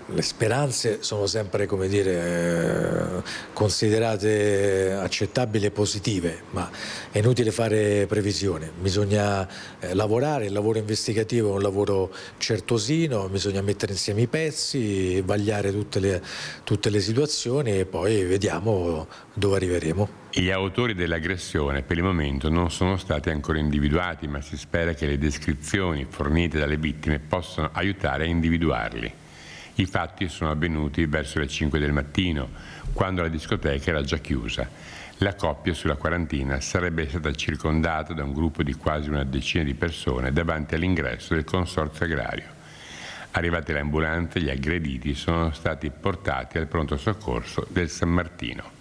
Le speranze sono sempre, come dire, considerate accettabili e positive, ma è inutile fare previsione. Bisogna lavorare, il lavoro investigativo è un lavoro certosino, bisogna mettere insieme i pezzi, vagliare tutte le situazioni e poi vediamo dove arriveremo. Gli autori dell'aggressione per il momento non sono stati ancora individuati, ma si spera che le descrizioni fornite dalle vittime possano aiutare a individuarli. I fatti sono avvenuti verso le 5 del mattino, quando la discoteca era già chiusa. La coppia sulla quarantina sarebbe stata circondata da un gruppo di quasi una decina di persone davanti all'ingresso del consorzio agrario. Arrivate le ambulanze, gli aggrediti sono stati portati al pronto soccorso del San Martino.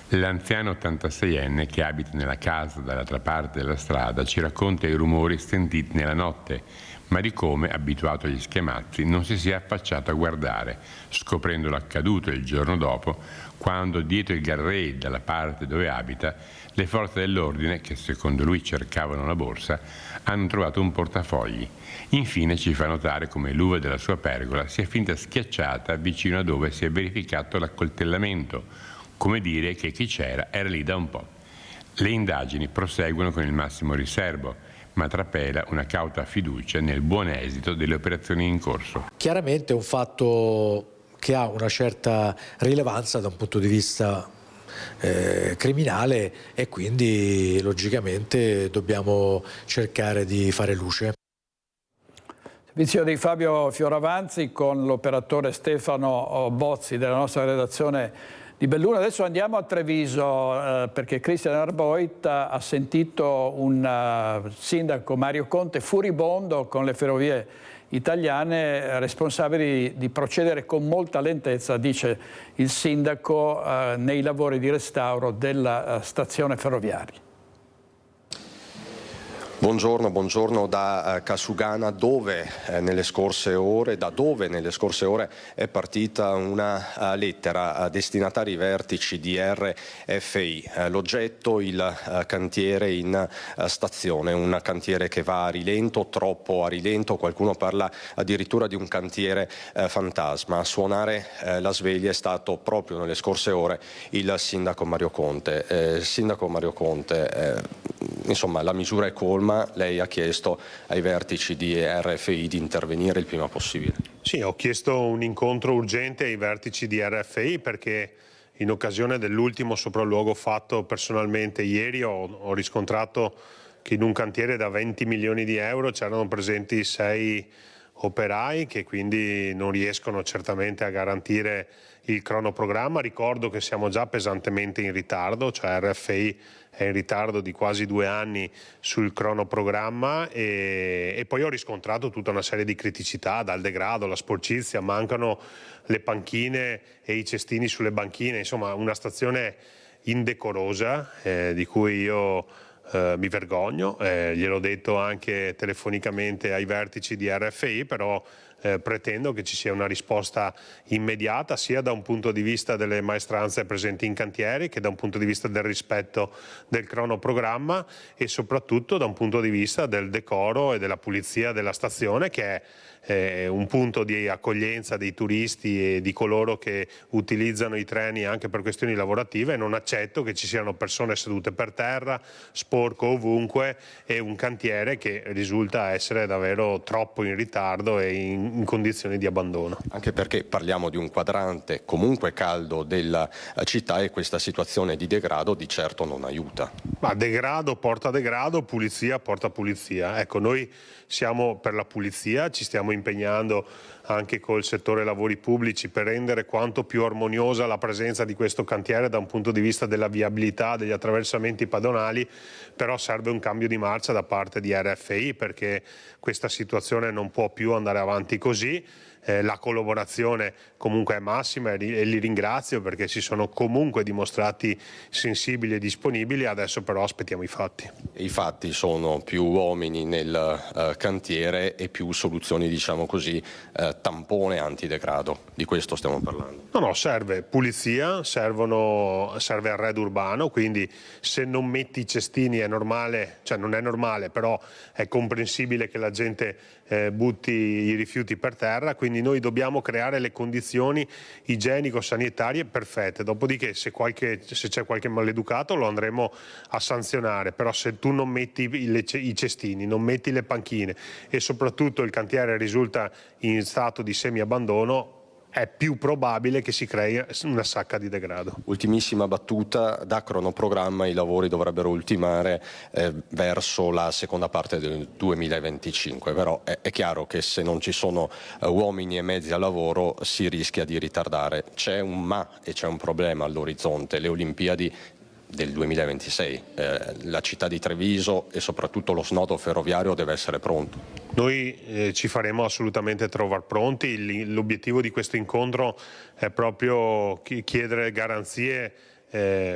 L'anziano 86enne che abita nella casa dall'altra parte della strada ci racconta i rumori sentiti nella notte, ma di come, abituato agli schiamazzi, non si sia affacciato a guardare, scoprendo l'accaduto il giorno dopo, quando dietro il guardrail dalla parte dove abita, le forze dell'ordine, che secondo lui cercavano una borsa, hanno trovato un portafogli. Infine ci fa notare come l'uva della sua pergola sia finta schiacciata vicino a dove si è verificato l'accoltellamento, come dire che chi c'era era lì da un po'. Le indagini proseguono con il massimo riservo, ma trapela una cauta fiducia nel buon esito delle operazioni in corso. Chiaramente è un fatto che ha una certa rilevanza da un punto di vista criminale, e quindi logicamente dobbiamo cercare di fare luce. Servizio di Fabio Fioravanti con l'operatore Stefano Bozzi della nostra redazione di Belluno. Adesso andiamo a Treviso perché Cristian Arboit ha sentito un sindaco, Mario Conte, furibondo con le ferrovie italiane, responsabili di procedere con molta lentezza, dice il sindaco, nei lavori di restauro della stazione ferroviaria. Buongiorno da Casugana, dove nelle scorse ore è partita una lettera a destinatari vertici di RFI. L'oggetto, il cantiere in stazione, un cantiere che va a rilento, troppo a rilento, qualcuno parla addirittura di un cantiere fantasma. A suonare la sveglia è stato proprio nelle scorse ore il sindaco Mario Conte. Sindaco Mario Conte, insomma, la misura è colma. Lei ha chiesto ai vertici di RFI di intervenire il prima possibile. Sì, ho chiesto un incontro urgente ai vertici di RFI perché in occasione dell'ultimo sopralluogo fatto personalmente ieri ho riscontrato che in un cantiere da 20 milioni di euro c'erano presenti 6 operai che quindi non riescono certamente a garantire il cronoprogramma. Ricordo che siamo già pesantemente in ritardo, cioè RFI è in ritardo di quasi 2 anni sul cronoprogramma e poi ho riscontrato tutta una serie di criticità, dal degrado, la sporcizia, mancano le panchine e i cestini sulle banchine, insomma una stazione indecorosa di cui io mi vergogno, gliel'ho detto anche telefonicamente ai vertici di RFI, però pretendo che ci sia una risposta immediata sia da un punto di vista delle maestranze presenti in cantieri che da un punto di vista del rispetto del cronoprogramma e soprattutto da un punto di vista del decoro e della pulizia della stazione, che è un punto di accoglienza dei turisti e di coloro che utilizzano i treni anche per questioni lavorative. Non accetto che ci siano persone sedute per terra, sporco ovunque, e un cantiere che risulta essere davvero troppo in ritardo e in condizioni di abbandono. Anche perché parliamo di un quadrante comunque caldo della città e questa situazione di degrado di certo non aiuta. Ma degrado porta degrado, pulizia porta pulizia. Ecco, noi siamo per la pulizia, ci stiamo impegnando anche col settore lavori pubblici per rendere quanto più armoniosa la presenza di questo cantiere da un punto di vista della viabilità, degli attraversamenti pedonali, però serve un cambio di marcia da parte di RFI perché questa situazione non può più andare avanti così. La collaborazione comunque è massima e li ringrazio perché si sono comunque dimostrati sensibili e disponibili, adesso però aspettiamo i fatti. I fatti sono più uomini nel cantiere e più soluzioni, diciamo così, tampone antidegrado, di questo stiamo parlando. No, serve pulizia, serve arredo urbano, quindi se non metti i cestini è normale, cioè non è normale, però è comprensibile che la gente butti i rifiuti per terra, quindi noi dobbiamo creare le condizioni igienico-sanitarie perfette, dopodiché se c'è qualche maleducato lo andremo a sanzionare, però se tu non metti i cestini, non metti le panchine e soprattutto il cantiere risulta in stato di semi-abbandono, è più probabile che si crei una sacca di degrado. Ultimissima battuta, da cronoprogramma i lavori dovrebbero ultimare verso la seconda parte del 2025, però è chiaro che se non ci sono uomini e mezzi al lavoro si rischia di ritardare. C'è un ma e c'è un problema all'orizzonte, le Olimpiadi del 2026, la città di Treviso e soprattutto lo snodo ferroviario deve essere pronto. Noi ci faremo assolutamente trovare pronti, l'obiettivo di questo incontro è proprio chiedere garanzie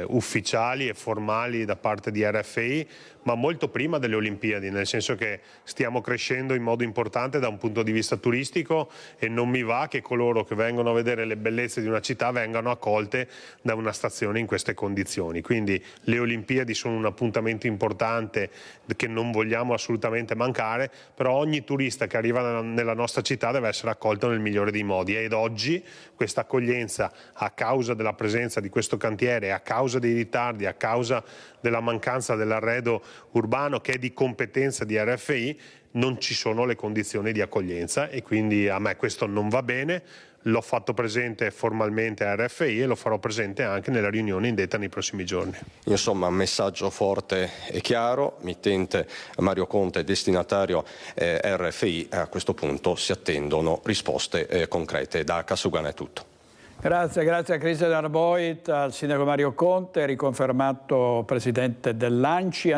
ufficiali e formali da parte di RFI, ma molto prima delle Olimpiadi, nel senso che stiamo crescendo in modo importante da un punto di vista turistico e non mi va che coloro che vengono a vedere le bellezze di una città vengano accolte da una stazione in queste condizioni. Quindi le Olimpiadi sono un appuntamento importante che non vogliamo assolutamente mancare, però ogni turista che arriva nella nostra città deve essere accolto nel migliore dei modi ed oggi questa accoglienza, a causa della presenza di questo cantiere, a causa dei ritardi, a causa della mancanza dell'arredo urbano che è di competenza di RFI, non ci sono le condizioni di accoglienza e quindi a me questo non va bene. l'ho fatto presente formalmente a RFI e lo farò presente anche nella riunione indetta nei prossimi giorni. Insomma, un messaggio forte e chiaro, mittente Mario Conte, destinatario RFI, a questo punto si attendono risposte concrete. Da Kasugana è tutto. Grazie a Christian Darboit, al sindaco Mario Conte, riconfermato presidente dell'ANCI.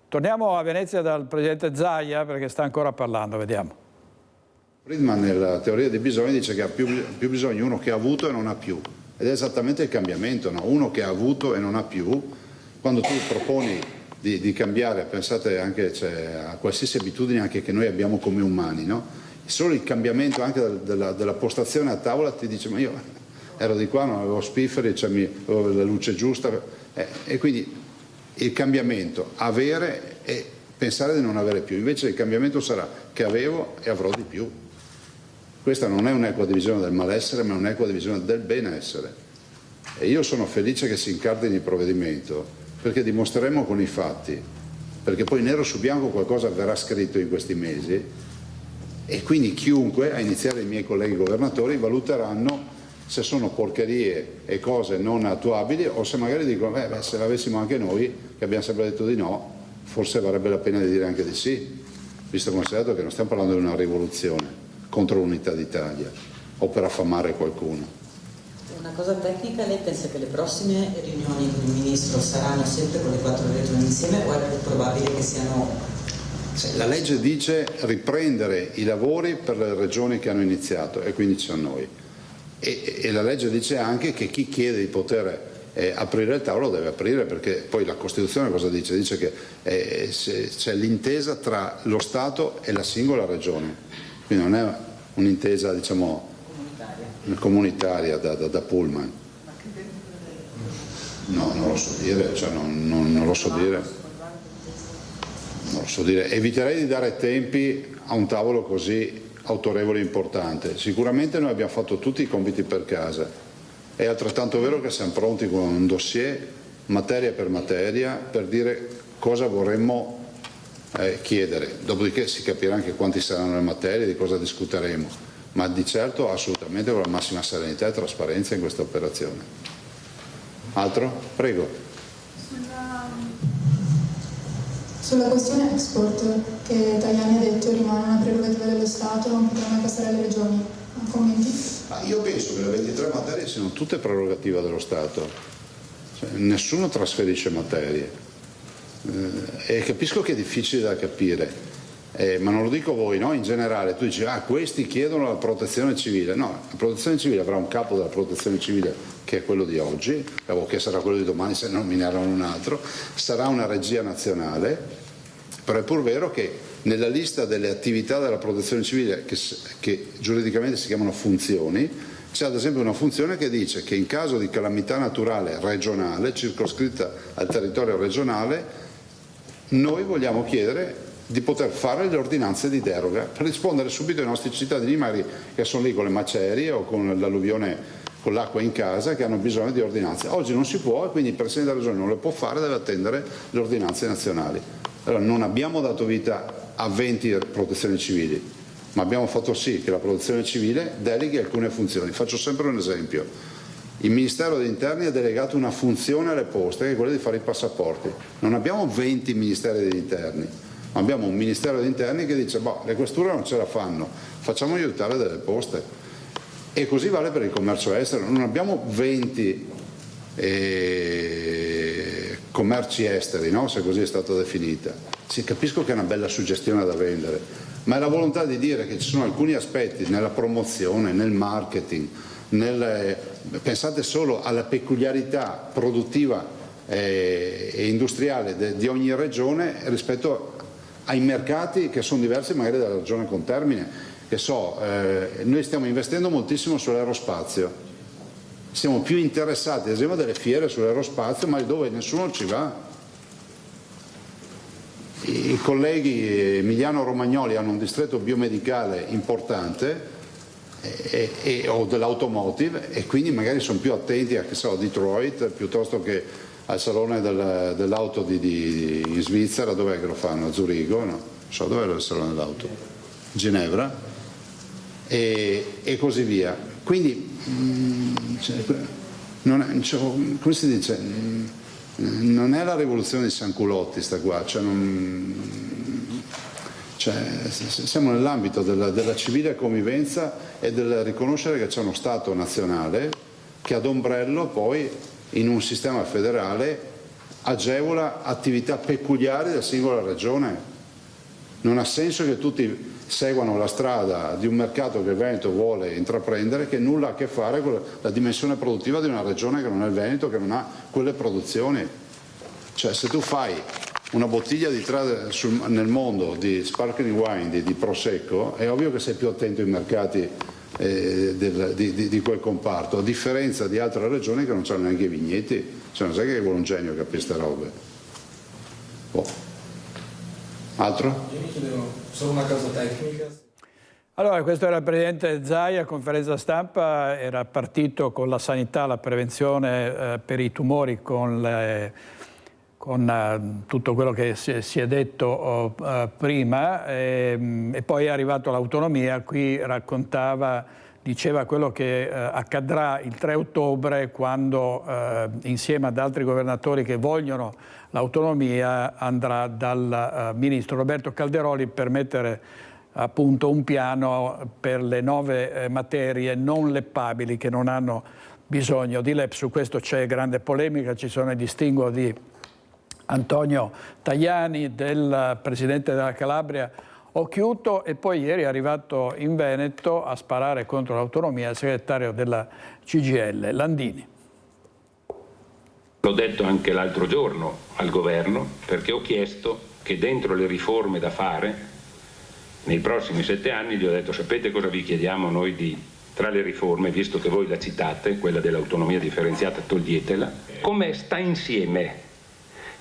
Torniamo a Venezia dal presidente Zaia perché sta ancora parlando, vediamo. Friedman nella teoria dei bisogni dice che ha più bisogno uno che ha avuto e non ha più, ed è esattamente il cambiamento, no? Uno che ha avuto e non ha più. Quando tu proponi di cambiare, pensate anche a qualsiasi abitudine anche che noi abbiamo come umani, no? Solo il cambiamento anche della postazione a tavola ti dice ma io ero di qua, non avevo spifferi, avevo la luce giusta, e quindi il cambiamento, avere e pensare di non avere più, invece il cambiamento sarà che avevo e avrò di più. Questa non è un'equa divisione del malessere, ma un'equa divisione del benessere. E io sono felice che si incardini il provvedimento, perché dimostreremo con i fatti, perché poi nero su bianco qualcosa verrà scritto in questi mesi, e quindi chiunque, a iniziare i miei colleghi governatori, valuteranno se sono porcherie e cose non attuabili o se magari dicono se l'avessimo anche noi, che abbiamo sempre detto di no, forse varrebbe la pena di dire anche di sì, visto e considerato che non stiamo parlando di una rivoluzione contro l'unità d'Italia o per affamare qualcuno. Una cosa tecnica, lei pensa che le prossime riunioni con il Ministro saranno sempre con le 4 regioni insieme o è più probabile che siano... La legge dice riprendere i lavori per le regioni che hanno iniziato e quindi c'è noi. E la legge dice anche che chi chiede di poter aprire il tavolo deve aprire, perché poi la Costituzione cosa dice? Dice che c'è l'intesa tra lo Stato e la singola regione. Quindi non è un'intesa, diciamo, comunitaria da Pullman. No, non lo so dire, cioè non lo so dire. Non lo so dire. Eviterei di dare tempi a un tavolo così autorevole e importante. Sicuramente noi abbiamo fatto tutti i compiti per casa. È altrettanto vero che siamo pronti con un dossier, materia per materia, per dire cosa vorremmo chiedere, dopodiché si capirà anche quanti saranno le materie, di cosa discuteremo, ma di certo assolutamente con la massima serenità e trasparenza in questa operazione. Altro? Prego. Sulla questione export, che Tajani ha detto rimane una prerogativa dello Stato, non potrà mai passare alle regioni. Commenti? Io penso che le 23 materie siano tutte prerogativa dello Stato, cioè, nessuno trasferisce materie. E capisco che è difficile da capire, ma non lo dico voi, no? In generale tu dici questi chiedono la protezione civile. No, la protezione civile avrà un capo della protezione civile che è quello di oggi, o che sarà quello di domani se nomineranno un altro, sarà una regia nazionale, però è pur vero che nella lista delle attività della protezione civile che giuridicamente si chiamano funzioni, c'è ad esempio una funzione che dice che in caso di calamità naturale regionale, circoscritta al territorio regionale, noi vogliamo chiedere di poter fare le ordinanze di deroga per rispondere subito ai nostri cittadini magari che sono lì con le macerie o con l'alluvione, con l'acqua in casa, che hanno bisogno di ordinanze. Oggi non si può e quindi il Presidente della Regione non le può fare, deve attendere le ordinanze nazionali. Allora non abbiamo dato vita a 20 protezioni civili, ma abbiamo fatto sì che la protezione civile deleghi alcune funzioni. Faccio sempre un esempio. Il Ministero degli Interni ha delegato una funzione alle poste, che è quella di fare i passaporti. Non abbiamo 20 Ministeri degli Interni, ma abbiamo un Ministero degli Interni che dice le questure non ce la fanno, facciamo aiutare delle poste. E così vale per il commercio estero. Non abbiamo 20 commerci esteri, no? Se così è stata definita. Sì, capisco che è una bella suggestione da vendere, ma è la volontà di dire che ci sono alcuni aspetti nella promozione, nel marketing, pensate solo alla peculiarità produttiva e industriale di ogni regione rispetto ai mercati che sono diversi magari dalla regione contermine. Noi stiamo investendo moltissimo sull'aerospazio, siamo più interessati ad esempio delle fiere sull'aerospazio, ma dove nessuno ci va. I colleghi Emiliano Romagnoli hanno un distretto biomedicale importante o dell'automotive e quindi magari sono più attenti a Detroit piuttosto che al salone dell'auto in Svizzera. Dov'è che lo fanno? A Zurigo? No? Non so dov'è il salone dell'auto. Ginevra e così via. Quindi, come si dice, non è la rivoluzione di Sanculotti sta qua, siamo nell'ambito della civile convivenza e del riconoscere che c'è uno Stato nazionale che ad ombrello poi in un sistema federale agevola attività peculiari della singola regione. Non ha senso che tutti seguano la strada di un mercato che il Veneto vuole intraprendere, che nulla ha a che fare con la dimensione produttiva di una regione che non è il Veneto, che non ha quelle produzioni. Cioè, se tu fai una bottiglia nel mondo di sparkling wine, di prosecco, è ovvio che sei più attento ai mercati di quel comparto, a differenza di altre regioni che non hanno neanche i vigneti. Cioè, non sai che vuole un genio che capisce queste robe. Altro? Io mi chiedevo solo una cosa tecnica. Allora, questo era il Presidente Zaia, a conferenza stampa, era partito con la sanità, la prevenzione per i tumori, con tutto quello che si è detto prima, e poi è arrivato all'autonomia. Qui diceva quello che accadrà il 3 ottobre quando insieme ad altri governatori che vogliono l'autonomia andrà dal ministro Roberto Calderoli per mettere appunto un piano per le 9 materie non leppabili che non hanno bisogno di LEP. Su questo c'è grande polemica, ci sono i distinguo di Antonio Tajani, del Presidente della Calabria Occhiuto, e poi ieri è arrivato in Veneto a sparare contro l'autonomia il segretario della CGIL, Landini. L'ho detto anche l'altro giorno al governo, perché ho chiesto che dentro le riforme da fare nei prossimi 7 anni, gli ho detto: sapete cosa vi chiediamo noi tra le riforme, visto che voi la citate, quella dell'autonomia differenziata, toglietela, come sta insieme,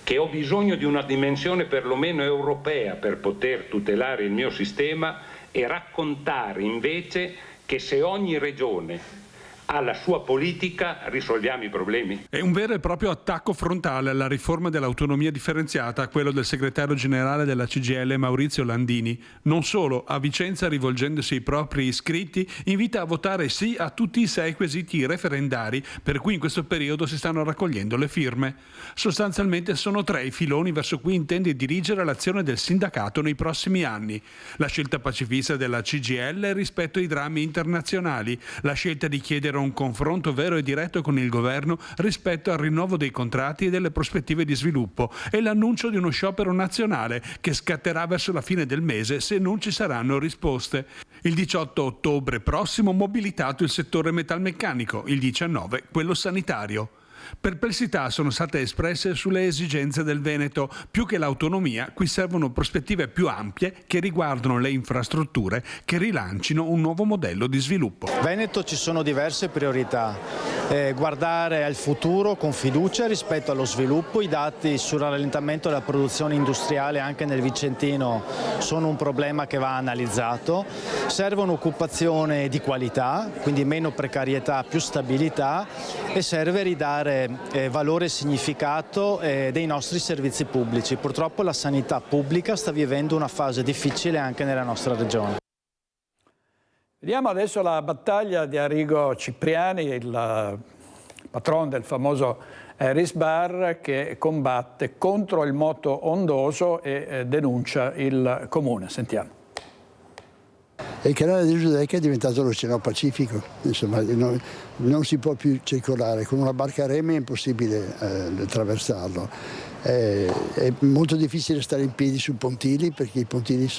che ho bisogno di una dimensione perlomeno europea per poter tutelare il mio sistema, e raccontare invece che se ogni regione ha la sua politica risolviamo i problemi. È un vero e proprio attacco frontale alla riforma dell'autonomia differenziata, quello del segretario generale della CGIL Maurizio Landini. Non solo, a Vicenza, rivolgendosi ai propri iscritti, invita a votare sì a tutti i 6 quesiti referendari per cui in questo periodo si stanno raccogliendo le firme. Sostanzialmente sono 3 i filoni verso cui intende dirigere l'azione del sindacato nei prossimi anni: la scelta pacifista della CGIL rispetto ai drammi internazionali, la scelta di chiedere un confronto vero e diretto con il governo rispetto al rinnovo dei contratti e delle prospettive di sviluppo, e l'annuncio di uno sciopero nazionale che scatterà verso la fine del mese se non ci saranno risposte. Il 18 ottobre prossimo mobilitato il settore metalmeccanico, il 19 quello sanitario. Perplessità sono state espresse sulle esigenze del Veneto. Più che l'autonomia, qui servono prospettive più ampie che riguardano le infrastrutture, che rilancino un nuovo modello di sviluppo. In Veneto ci sono diverse priorità. Guardare al futuro con fiducia rispetto allo sviluppo. I dati sul rallentamento della produzione industriale anche nel Vicentino sono un problema che va analizzato. Serve un'occupazione di qualità, quindi meno precarietà, più stabilità, e serve ridare valore e significato dei nostri servizi pubblici. Purtroppo la sanità pubblica sta vivendo una fase difficile anche nella nostra regione. Vediamo adesso la battaglia di Arrigo Cipriani, il patron del famoso Eris Bar, che combatte contro il moto ondoso e denuncia il comune. Sentiamo. Il canale di Giudecca è diventato l'Oceano Pacifico, insomma non si può più circolare, con una barca a remi è impossibile attraversarlo. È molto difficile stare in piedi sui pontili perché i pontili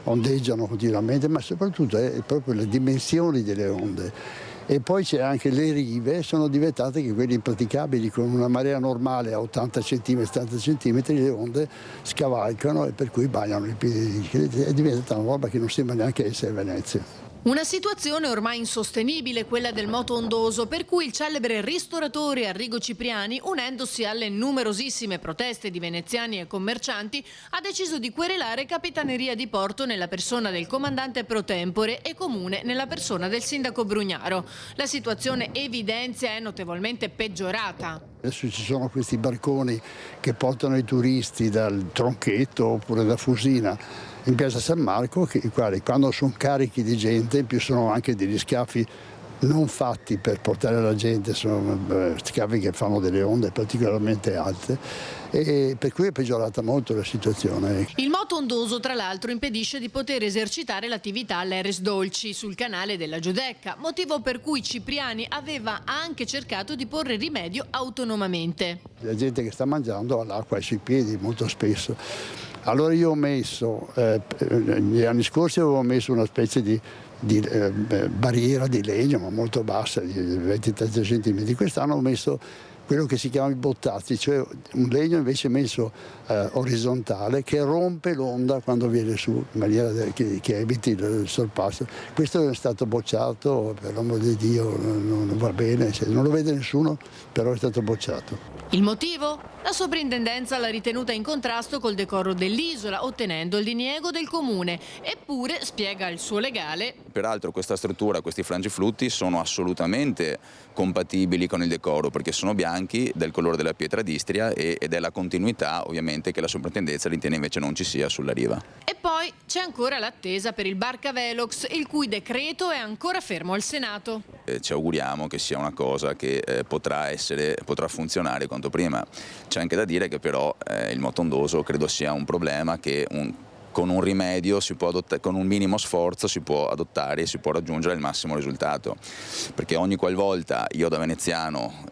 ondeggiano continuamente, ma soprattutto è proprio le dimensioni delle onde. E poi c'è anche le rive, sono diventate che quelle impraticabili, con una marea normale a 80 cm, 70 cm, le onde scavalcano e per cui bagnano i piedi. È diventata una roba che non sembra neanche essere Venezia. Una situazione ormai insostenibile, quella del moto ondoso, per cui il celebre ristoratore Arrigo Cipriani, unendosi alle numerosissime proteste di veneziani e commercianti, ha deciso di querelare Capitaneria di Porto nella persona del comandante pro tempore e comune nella persona del sindaco Brugnaro. La situazione, evidenzia, è notevolmente peggiorata. Adesso ci sono questi barconi che portano i turisti dal Tronchetto oppure da Fusina in piazza San Marco, che quando sono carichi di gente, in più sono anche degli scafi non fatti per portare la gente, sono scavi che fanno delle onde particolarmente alte, e per cui è peggiorata molto la situazione. Il moto ondoso, tra l'altro, impedisce di poter esercitare l'attività all'Eres Dolci sul canale della Giudecca, motivo per cui Cipriani aveva anche cercato di porre rimedio autonomamente. La gente che sta mangiando ha l'acqua sui piedi molto spesso. Allora io ho messo, negli anni scorsi avevo messo una specie di barriera di legno, ma molto bassa, di 20-30 cm. Quest'anno ho messo quello che si chiama i bottazzi, cioè un legno invece messo orizzontale che rompe l'onda quando viene su, in maniera che eviti il sorpasso. Questo è stato bocciato, per l'amor di Dio, non va bene, non lo vede nessuno, però è stato bocciato. Il motivo? La soprintendenza l'ha ritenuta in contrasto col decoro dell'isola, ottenendo il diniego del comune. Eppure, spiega il suo legale, peraltro questa struttura, questi frangiflutti sono assolutamente compatibili con il decoro, perché sono bianchi, del colore della pietra d'Istria, ed è la continuità ovviamente che la soprintendenza ritiene invece non ci sia sulla riva. E poi c'è ancora l'attesa per il Barca Velox, il cui decreto è ancora fermo al Senato. Ci auguriamo che sia una cosa che potrà funzionare quanto prima. C'è anche da dire che però il moto ondoso credo sia un problema che con un rimedio con un minimo sforzo si può adottare e si può raggiungere il massimo risultato, perché ogni qualvolta io da veneziano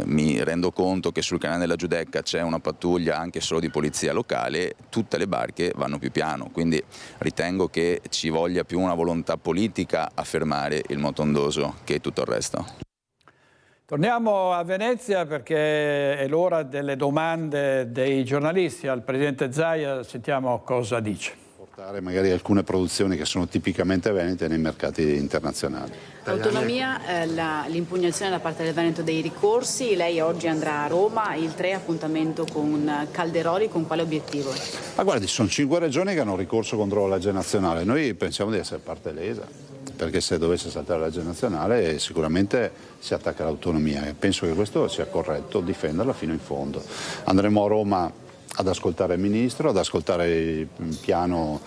mi rendo conto che sul canale della Giudecca c'è una pattuglia anche solo di polizia locale, tutte le barche vanno più piano, quindi ritengo che ci voglia più una volontà politica a fermare il moto ondoso che tutto il resto. Torniamo a Venezia perché è l'ora delle domande dei giornalisti. Al Presidente Zaia sentiamo cosa dice. Portare magari alcune produzioni che sono tipicamente venete nei mercati internazionali. Autonomia, l'impugnazione da parte del Veneto dei ricorsi, lei oggi andrà a Roma, il 3 appuntamento con Calderoli, con quale obiettivo? Ma guardi, sono 5 regioni che hanno ricorso contro la legge nazionale, noi pensiamo di essere parte lesa, perché se dovesse saltare la legge nazionale sicuramente si attacca l'autonomia e penso che questo sia corretto, difenderla fino in fondo. Andremo a Roma ad ascoltare il Ministro, ad ascoltare il piano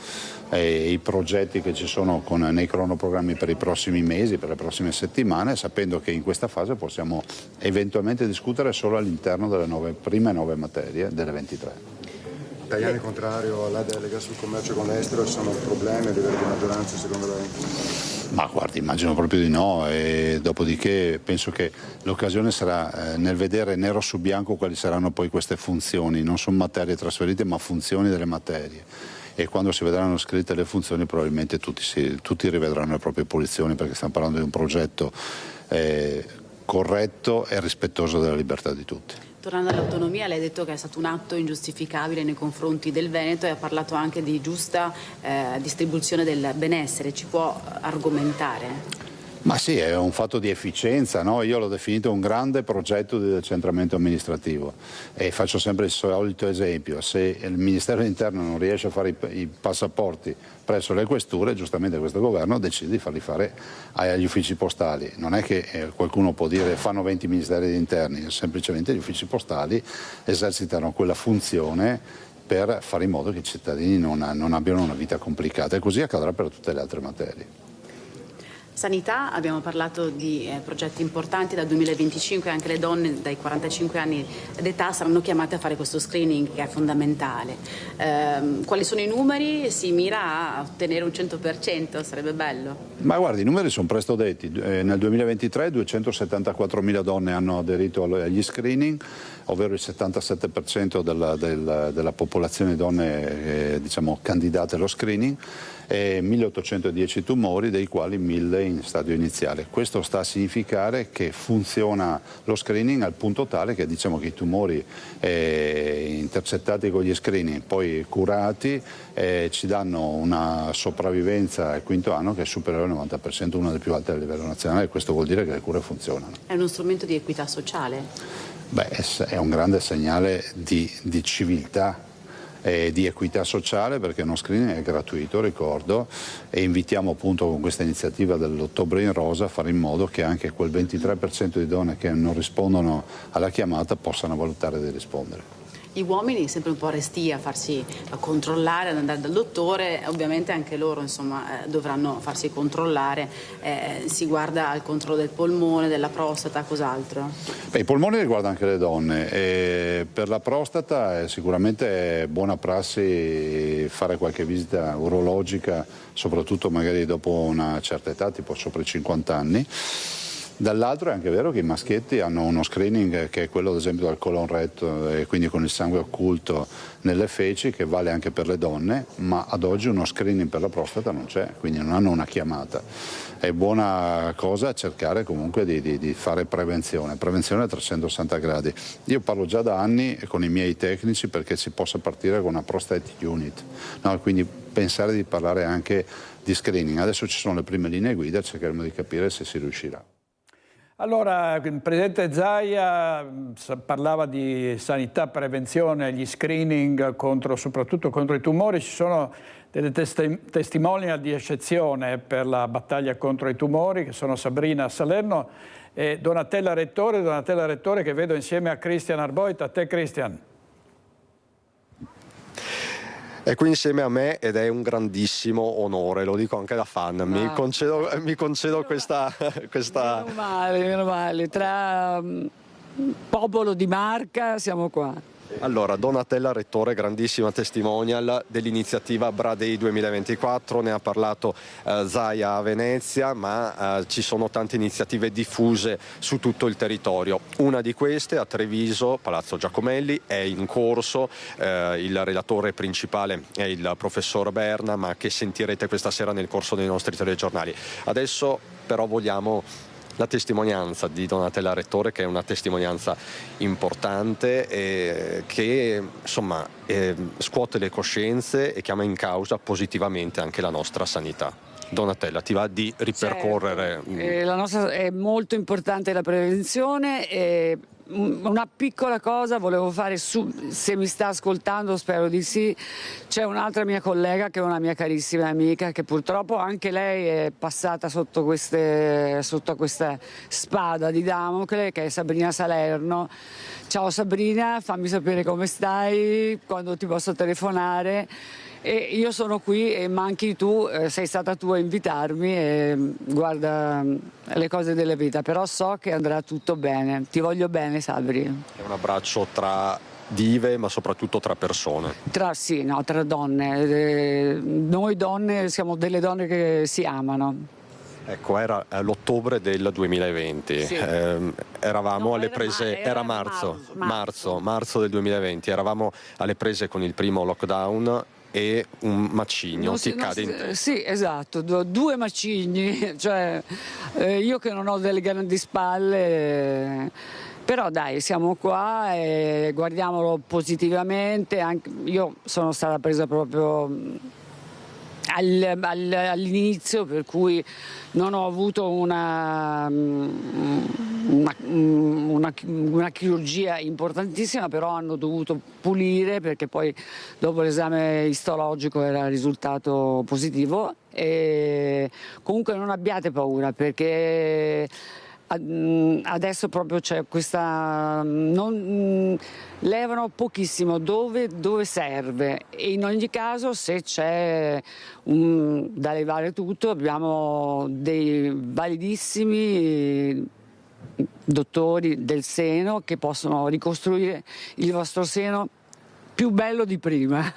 e i progetti che ci sono nei cronoprogrammi per i prossimi mesi, per le prossime settimane, sapendo che in questa fase possiamo eventualmente discutere solo all'interno delle prime 9 materie delle 23. Tajani contrario alla delega sul commercio con l'estero, ci sono problemi a livello di maggioranza secondo lei? Ma guardi, immagino proprio di no, e dopodiché penso che l'occasione sarà nel vedere nero su bianco quali saranno poi queste funzioni, non sono materie trasferite ma funzioni delle materie, e quando si vedranno scritte le funzioni probabilmente tutti rivedranno le proprie posizioni, perché stiamo parlando di un progetto corretto e rispettoso della libertà di tutti. Tornando all'autonomia, lei ha detto che è stato un atto ingiustificabile nei confronti del Veneto e ha parlato anche di giusta distribuzione del benessere. Ci può argomentare? Ma sì, è un fatto di efficienza, no? Io l'ho definito un grande progetto di decentramento amministrativo e faccio sempre il solito esempio: se il Ministero dell'Interno non riesce a fare i passaporti presso le questure, giustamente questo governo decide di farli fare agli uffici postali. Non è che qualcuno può dire fanno 20 ministeri degli interni, semplicemente gli uffici postali esercitano quella funzione per fare in modo che i cittadini non abbiano una vita complicata, e così accadrà per tutte le altre materie. Sanità, abbiamo parlato di progetti importanti. Dal 2025 anche le donne dai 45 anni d'età saranno chiamate a fare questo screening che è fondamentale. Quali sono i numeri? Si mira a ottenere un 100%, sarebbe bello. Ma guardi, i numeri sono presto detti. Nel 2023 274.000 donne hanno aderito agli screening, ovvero il 77% della popolazione di donne candidate allo screening, e 1810 tumori, dei quali 1000 in stadio iniziale. Questo sta a significare che funziona lo screening al punto tale che diciamo che i tumori intercettati con gli screening poi curati ci danno una sopravvivenza al quinto anno che è superiore al 90%, una delle più alte a livello nazionale, e questo vuol dire che le cure funzionano. È uno strumento di equità sociale? Beh, è un grande segnale di civiltà e di equità sociale, perché uno screening è gratuito, ricordo, e invitiamo appunto con questa iniziativa dell'Ottobre in Rosa a fare in modo che anche quel 23% di donne che non rispondono alla chiamata possano valutare di rispondere. Gli uomini sempre un po' restii a farsi controllare, ad andare dal dottore, ovviamente anche loro insomma dovranno farsi controllare, si guarda al controllo del polmone, della prostata, cos'altro? I polmoni riguardano anche le donne e per la prostata è sicuramente buona prassi fare qualche visita urologica, soprattutto magari dopo una certa età, tipo sopra i 50 anni. Dall'altro è anche vero che i maschietti hanno uno screening che è quello ad esempio del colon retto e quindi con il sangue occulto nelle feci, che vale anche per le donne, ma ad oggi uno screening per la prostata non c'è, quindi non hanno una chiamata. È buona cosa cercare comunque di fare prevenzione a 360 gradi. Io parlo già da anni con i miei tecnici perché si possa partire con una prostate unit, no? Quindi pensare di parlare anche di screening. Adesso ci sono le prime linee guida, cercheremo di capire se si riuscirà. Allora, il Presidente Zaia parlava di sanità, prevenzione, gli screening soprattutto contro i tumori. Ci sono delle testimonial di eccezione per la battaglia contro i tumori, che sono Sabrina Salerno e Donatella Rettore, che vedo insieme a Cristian Arboit. A te, Cristian. È qui insieme a me ed è un grandissimo onore, lo dico anche da fan, mi concedo questa... Meno male, tra popolo di Marca siamo qua. Allora, Donatella Rettore, grandissima testimonial dell'iniziativa Bra Day 2024, ne ha parlato Zaia a Venezia, ma ci sono tante iniziative diffuse su tutto il territorio. Una di queste a Treviso, Palazzo Giacomelli, è in corso, il relatore principale è il professor Berna, ma che sentirete questa sera nel corso dei nostri telegiornali. Adesso però vogliamo la testimonianza di Donatella Rettore, che è una testimonianza importante che insomma scuote le coscienze e chiama in causa positivamente anche la nostra sanità. Donatella, ti va di ripercorrere? Certo. La nostra è molto importante la prevenzione. Una piccola cosa volevo fare, se mi sta ascoltando spero di sì, c'è un'altra mia collega che è una mia carissima amica che purtroppo anche lei è passata sotto questa spada di Damocle, che è Sabrina Salerno. Ciao Sabrina, fammi sapere come stai, quando ti posso telefonare. E io sono qui e manchi tu, sei stata tu a invitarmi e guarda le cose della vita, però so che andrà tutto bene, ti voglio bene Sabri. È un abbraccio tra dive ma soprattutto tra persone. Tra donne, noi donne siamo delle donne che si amano. Ecco, era l'ottobre del 2020, sì. Eravamo alle prese, era marzo del 2020, eravamo alle prese con il primo lockdown e un macigno ti cade in testa. Sì, esatto, due macigni, cioè io che non ho delle grandi spalle, però dai, siamo qua e guardiamolo positivamente. Io sono stata presa proprio all'inizio, per cui non ho avuto una chirurgia importantissima, però hanno dovuto pulire perché poi dopo l'esame istologico era risultato positivo. E comunque non abbiate paura, perché adesso proprio c'è questa levano pochissimo dove serve, e in ogni caso se c'è da levare tutto abbiamo dei validissimi dottori del seno che possono ricostruire il vostro seno più bello di prima.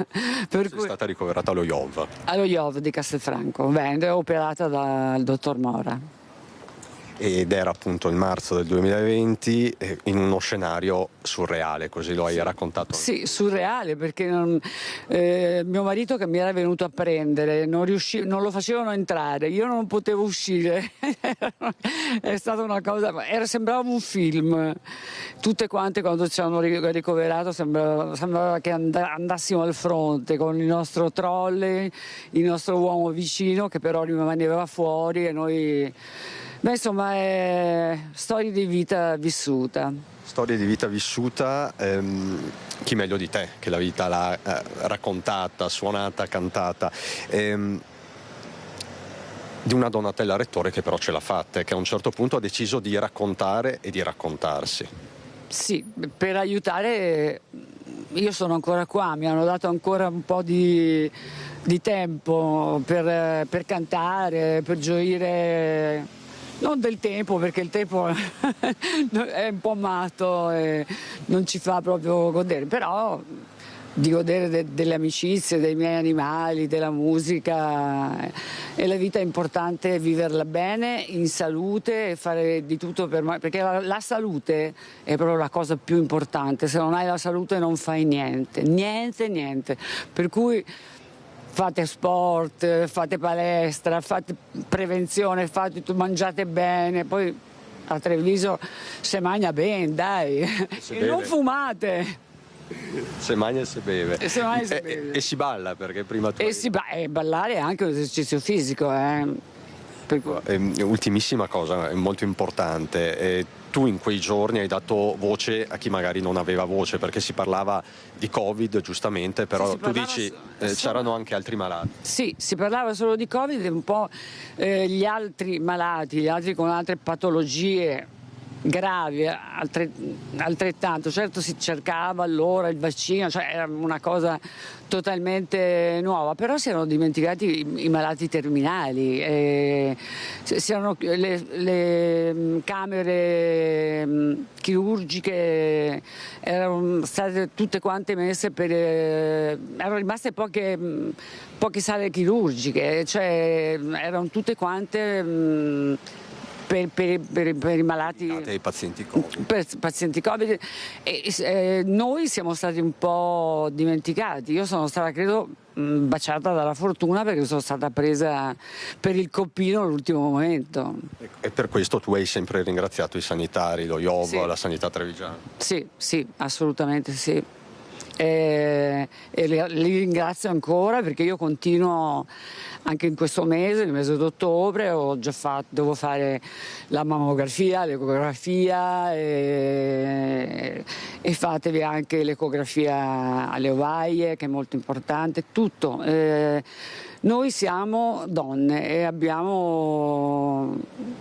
Sei stata ricoverata allo IOV. Allo IOV di Castelfranco, operata dal dottor Mora. Ed era appunto il marzo del 2020 in uno scenario surreale, così lo hai raccontato. Sì, surreale, perché mio marito che mi era venuto a prendere non lo facevano entrare, io non potevo uscire. È stata una cosa, sembrava un film. Tutte quante quando ci hanno ricoverato sembrava che andassimo al fronte con il nostro trolley, il nostro uomo vicino che però rimaneva fuori e noi... Beh, insomma, è storia di vita vissuta. Storia di vita vissuta, chi meglio di te che la vita l'ha raccontata, suonata, cantata. Di una Donatella Rettore che però ce l'ha fatta e che a un certo punto ha deciso di raccontare e di raccontarsi. Sì, per aiutare io sono ancora qua, mi hanno dato ancora un po' di tempo per cantare, per gioire, non del tempo, perché il tempo è un po' matto e non ci fa proprio godere, però di godere delle amicizie, dei miei animali, della musica. E la vita è importante viverla bene, in salute, e fare di tutto perché la salute è proprio la cosa più importante. Se non hai la salute non fai niente. Per cui fate sport, fate palestra, fate prevenzione, mangiate bene, poi a Treviso se mangia bene, dai, e non fumate. Se mangia e se beve. E si balla, perché prima tu... Ballare è anche un esercizio fisico. Ultimissima cosa, è molto importante. Tu in quei giorni hai dato voce a chi magari non aveva voce, perché si parlava di Covid, giustamente, però tu dici c'erano anche altri malati. Sì, si parlava solo di Covid e un po' gli altri malati, gli altri con altre patologie gravi, altrettanto. Certo, si cercava allora il vaccino, cioè era una cosa totalmente nuova, però si erano dimenticati i malati terminali, le camere chirurgiche erano state tutte quante messe erano rimaste poche sale chirurgiche, cioè erano tutte quante per i malati, i pazienti Covid. Per pazienti Covid, e noi siamo stati un po' dimenticati. Io sono stata, credo, baciata dalla fortuna, perché sono stata presa per il coppino all'ultimo momento. E per questo tu hai sempre ringraziato i sanitari, lo IOV, sì, la sanità trevigiana? Sì, assolutamente sì. E li ringrazio ancora, perché io continuo anche in questo mese, il mese d'ottobre, devo fare la mammografia, l'ecografia, e fatevi anche l'ecografia alle ovaie, che è molto importante, tutto. Noi siamo donne e abbiamo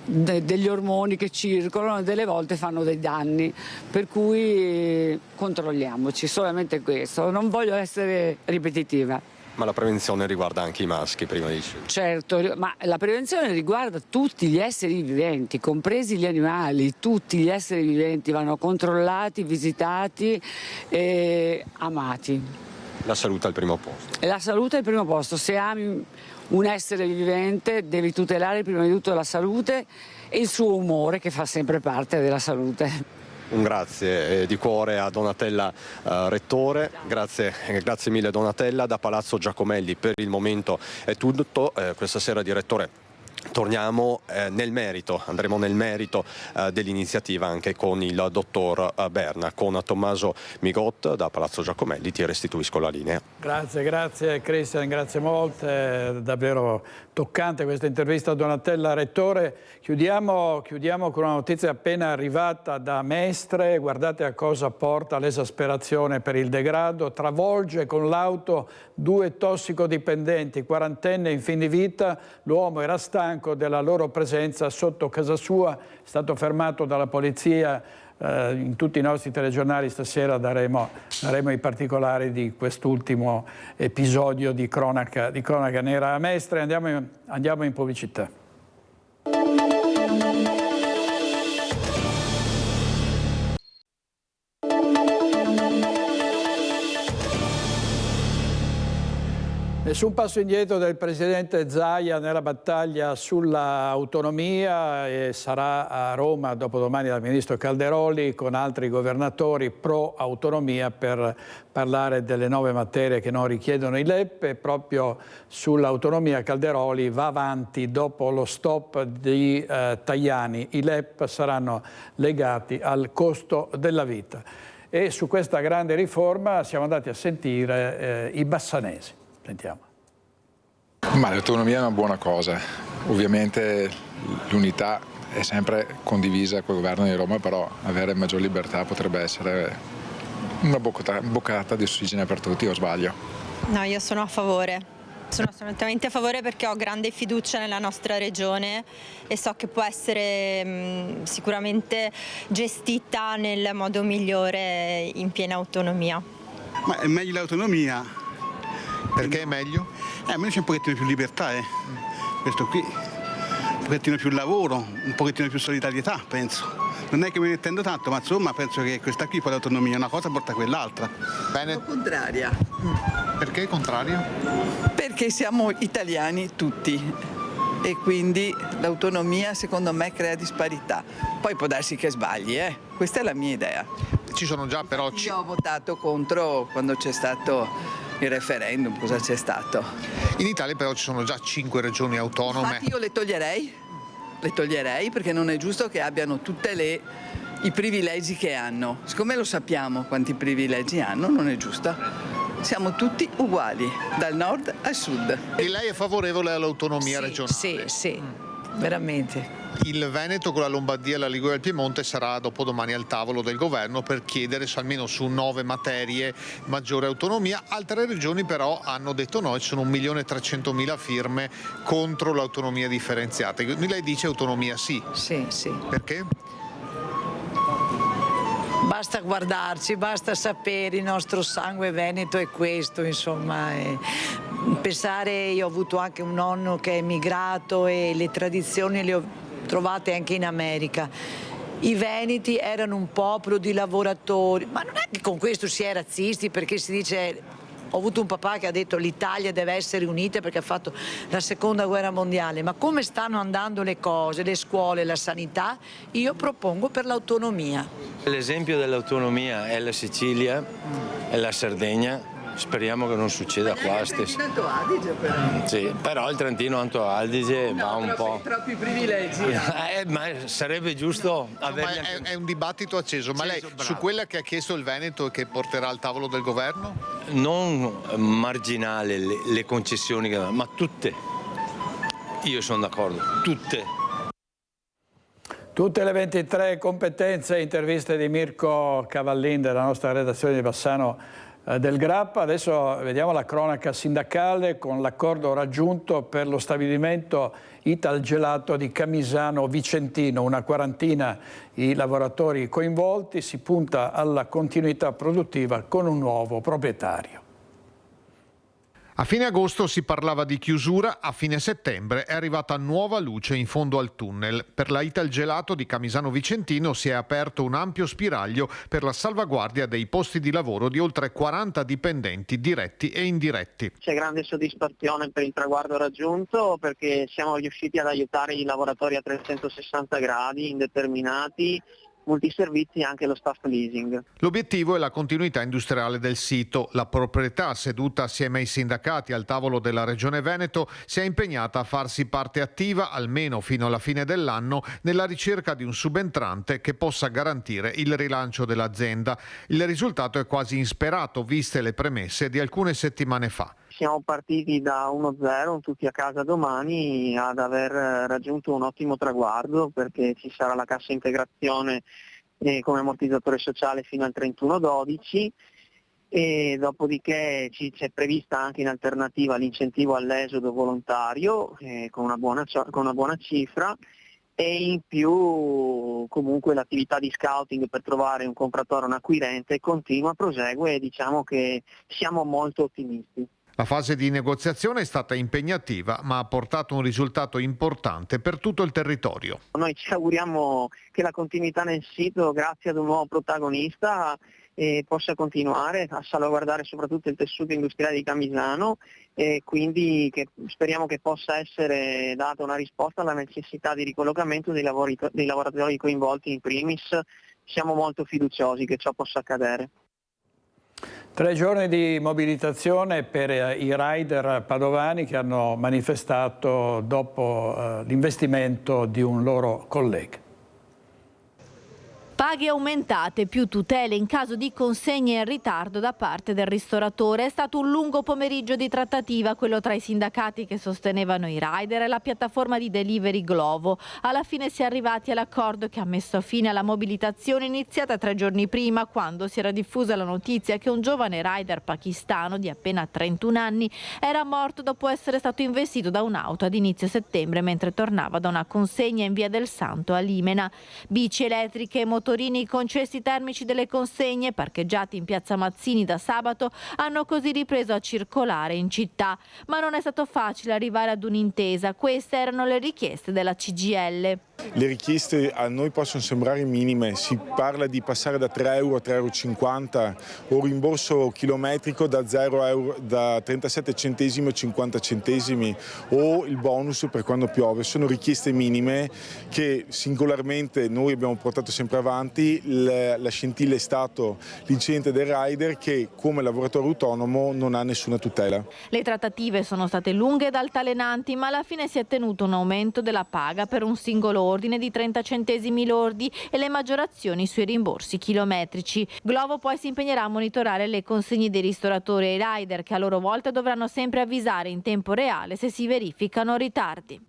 degli ormoni che circolano e delle volte fanno dei danni, per cui controlliamoci, solamente questo. Non voglio essere ripetitiva. Ma la prevenzione riguarda anche i maschi, prima dici? Certo, ma la prevenzione riguarda tutti gli esseri viventi, compresi gli animali. Tutti gli esseri viventi vanno controllati, visitati e amati. La salute al primo posto. La salute è il primo posto. Se ami un essere vivente devi tutelare prima di tutto la salute e il suo umore, che fa sempre parte della salute. Un grazie di cuore a Donatella Rettore, grazie mille Donatella. Da Palazzo Giacomelli per il momento è tutto. Questa sera, direttore, torniamo nel merito, andremo nel merito dell'iniziativa anche con il dottor Berna. Con Tommaso Migot da Palazzo Giacomelli ti restituisco la linea. Grazie Cristian, grazie molte, è davvero toccante questa intervista a Donatella Rettore. Chiudiamo con una notizia appena arrivata da Mestre. Guardate a cosa porta l'esasperazione per il degrado. Travolge con l'auto 2 tossicodipendenti, quarantenne in fin di vita. L'uomo era stanco della loro presenza sotto casa sua, è stato fermato dalla polizia. In tutti i nostri telegiornali stasera daremo i particolari di quest'ultimo episodio di cronaca nera a Mestre. Andiamo in pubblicità. Nessun passo indietro del presidente Zaia nella battaglia sull'autonomia, e sarà a Roma dopodomani dal ministro Calderoli con altri governatori pro autonomia per parlare delle 9 materie che non richiedono i LEP. E proprio sull'autonomia Calderoli va avanti dopo lo stop di Tajani. I LEP saranno legati al costo della vita. E su questa grande riforma siamo andati a sentire i bassanesi. Sentiamo. Ma l'autonomia è una buona cosa, ovviamente l'unità è sempre condivisa col governo di Roma, però avere maggior libertà potrebbe essere una boccata di ossigeno per tutti, o sbaglio? No, io sono a favore. Sono assolutamente a favore, perché ho grande fiducia nella nostra regione e so che può essere sicuramente gestita nel modo migliore in piena autonomia. Ma è meglio l'autonomia. Perché è meglio? Almeno c'è un pochettino più libertà, questo qui. Un pochettino più lavoro, un pochettino più solidarietà, penso. Non è che me ne intendo tanto, ma insomma penso che questa qui poi l'autonomia, una cosa porta a quell'altra. Bene. Sono contraria. Perché contraria? Perché siamo italiani tutti e quindi l'autonomia secondo me crea disparità. Poi può darsi che sbagli, questa è la mia idea. Ci sono già però... Io ho votato contro quando c'è stato il referendum, cosa c'è stato? In Italia però ci sono già 5 regioni autonome. Infatti io le toglierei perché non è giusto che abbiano tutte i privilegi che hanno. Siccome lo sappiamo quanti privilegi hanno, non è giusto. Siamo tutti uguali, dal nord al sud. E lei è favorevole all'autonomia regionale? Sì, veramente. Il Veneto con la Lombardia e la Liguria e il Piemonte sarà dopodomani al tavolo del governo per chiedere almeno su 9 materie maggiore autonomia. Altre regioni però hanno detto no, ci sono 1.300.000 firme contro l'autonomia differenziata. Lei dice autonomia sì? Sì. Perché? Basta guardarci, basta sapere, il nostro sangue veneto è questo, insomma. Pensare, io ho avuto anche un nonno che è emigrato e le tradizioni le ho trovate anche in America. I veneti erano un popolo di lavoratori, ma non è che con questo si è razzisti, perché si dice... Ho avuto un papà che ha detto l'Italia deve essere unita perché ha fatto la seconda guerra mondiale, ma come stanno andando le cose, le scuole, la sanità, io propongo per l'autonomia. L'esempio dell'autonomia è la Sicilia, è la Sardegna. Speriamo che non succeda qua. Trentino Adige però. Sì, però il Trentino Alto Adige va un po'. Troppi privilegi. Ma sarebbe giusto avere. È un dibattito acceso, ma lei su quella che ha chiesto il Veneto e che porterà al tavolo del governo? Non marginale le concessioni, ma tutte. Io sono d'accordo, tutte. Tutte le 23 competenze e interviste di Mirko Cavallin della nostra redazione di Bassano del Grappa. Adesso vediamo la cronaca sindacale con l'accordo raggiunto per lo stabilimento Italgelato di Camisano Vicentino. Una quarantina i lavoratori coinvolti, si punta alla continuità produttiva con un nuovo proprietario. A fine agosto si parlava di chiusura, a fine settembre è arrivata nuova luce in fondo al tunnel. Per la Italgelato di Camisano Vicentino si è aperto un ampio spiraglio per la salvaguardia dei posti di lavoro di oltre 40 dipendenti diretti e indiretti. C'è grande soddisfazione per il traguardo raggiunto perché siamo riusciti ad aiutare i lavoratori a 360 gradi, indeterminati, multiservizi e anche lo staff leasing. L'obiettivo è la continuità industriale del sito. La proprietà, seduta assieme ai sindacati al tavolo della Regione Veneto, si è impegnata a farsi parte attiva, almeno fino alla fine dell'anno, nella ricerca di un subentrante che possa garantire il rilancio dell'azienda. Il risultato è quasi insperato, viste le premesse di alcune settimane fa. Siamo partiti da 1-0, tutti a casa domani, ad aver raggiunto un ottimo traguardo perché ci sarà la cassa integrazione come ammortizzatore sociale fino al 31/12 e dopodiché c'è prevista anche in alternativa l'incentivo all'esodo volontario con una buona cifra e in più comunque l'attività di scouting per trovare un compratore, un acquirente continua, prosegue e diciamo che siamo molto ottimisti. La fase di negoziazione è stata impegnativa, ma ha portato un risultato importante per tutto il territorio. Noi ci auguriamo che la continuità nel sito, grazie ad un nuovo protagonista, possa continuare a salvaguardare soprattutto il tessuto industriale di Camisano e quindi speriamo che possa essere data una risposta alla necessità di ricollocamento dei lavoratori coinvolti in primis. Siamo molto fiduciosi che ciò possa accadere. 3 giorni di mobilitazione per i rider padovani che hanno manifestato dopo l'investimento di un loro collega. Paghe aumentate, più tutele in caso di consegne in ritardo da parte del ristoratore. È stato un lungo pomeriggio di trattativa, quello tra i sindacati che sostenevano i rider e la piattaforma di delivery Glovo. Alla fine si è arrivati all'accordo che ha messo fine alla mobilitazione iniziata 3 giorni prima, quando si era diffusa la notizia che un giovane rider pakistano di appena 31 anni era morto dopo essere stato investito da un'auto ad inizio settembre mentre tornava da una consegna in Via del Santo a Limena. Bici elettriche e motori motorini con cesti termici delle consegne parcheggiati in piazza Mazzini da sabato hanno così ripreso a circolare in città, ma non è stato facile arrivare ad un'intesa. Queste erano le richieste della CGIL. Le richieste a noi possono sembrare minime, si parla di passare da 3 euro a 3,50 euro o rimborso chilometrico da 37 centesimi a 50 centesimi o il bonus per quando piove. Sono richieste minime che singolarmente noi abbiamo portato sempre avanti. La scintilla è stato l'incidente del rider che come lavoratore autonomo non ha nessuna tutela. Le trattative sono state lunghe ed altalenanti, ma alla fine si è ottenuto un aumento della paga per un singolo ordine di 30 centesimi lordi e le maggiorazioni sui rimborsi chilometrici. Glovo poi si impegnerà a monitorare le consegne dei ristoratori e i rider, che a loro volta dovranno sempre avvisare in tempo reale se si verificano ritardi.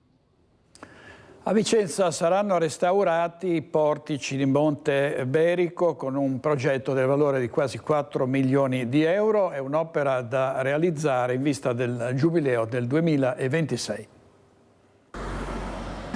A Vicenza saranno restaurati i portici di Monte Berico con un progetto del valore di quasi 4 milioni di euro. È un'opera da realizzare in vista del Giubileo del 2026.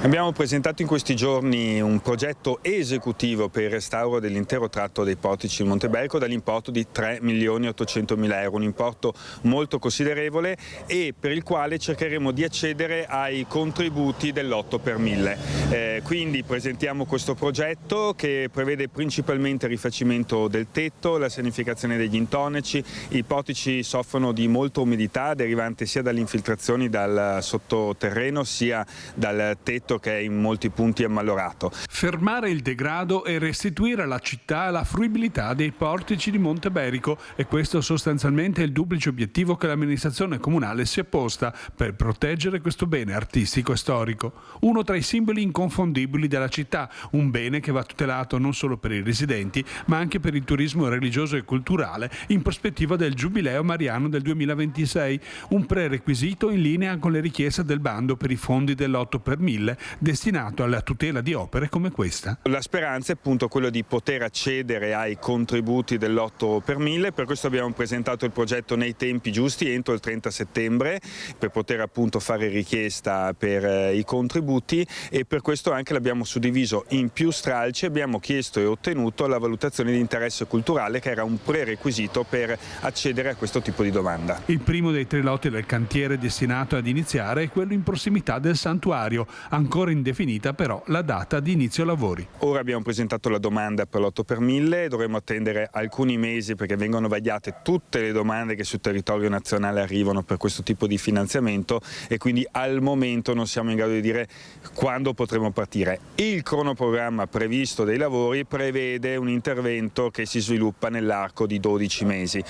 Abbiamo presentato in questi giorni un progetto esecutivo per il restauro dell'intero tratto dei portici di Monte Berico dall'importo di 3.800.000 euro, un importo molto considerevole e per il quale cercheremo di accedere ai contributi dell'8 per 1000. Quindi presentiamo questo progetto che prevede principalmente il rifacimento del tetto, la sanificazione degli intonaci. I portici soffrono di molta umidità derivante sia dalle infiltrazioni dal sottoterreno sia dal tetto che è in molti punti ammalorato. Fermare il degrado e restituire alla città la fruibilità dei portici di Monte Berico, e questo sostanzialmente è il duplice obiettivo che l'amministrazione comunale si è posta per proteggere questo bene artistico e storico, uno tra i simboli inconfondibili della città, un bene che va tutelato non solo per i residenti ma anche per il turismo religioso e culturale in prospettiva del Giubileo mariano del 2026, un prerequisito in linea con le richieste del bando per i fondi dell'8 per 1000 destinato alla tutela di opere come questa. La speranza è appunto quello di poter accedere ai contributi dell'8 per 1000, per questo abbiamo presentato il progetto nei tempi giusti entro il 30 settembre per poter appunto fare richiesta per i contributi e per questo anche l'abbiamo suddiviso in più stralci. Abbiamo chiesto e ottenuto la valutazione di interesse culturale che era un prerequisito per accedere a questo tipo di domanda. Il primo dei 3 lotti del cantiere destinato ad iniziare è quello in prossimità del santuario, ancora indefinita però la data di inizio lavori. Ora abbiamo presentato la domanda per l'8 per 1000, dovremo attendere alcuni mesi perché vengono vagliate tutte le domande che sul territorio nazionale arrivano per questo tipo di finanziamento e quindi al momento non siamo in grado di dire quando potremo partire. Il cronoprogramma previsto dei lavori prevede un intervento che si sviluppa nell'arco di 12 mesi.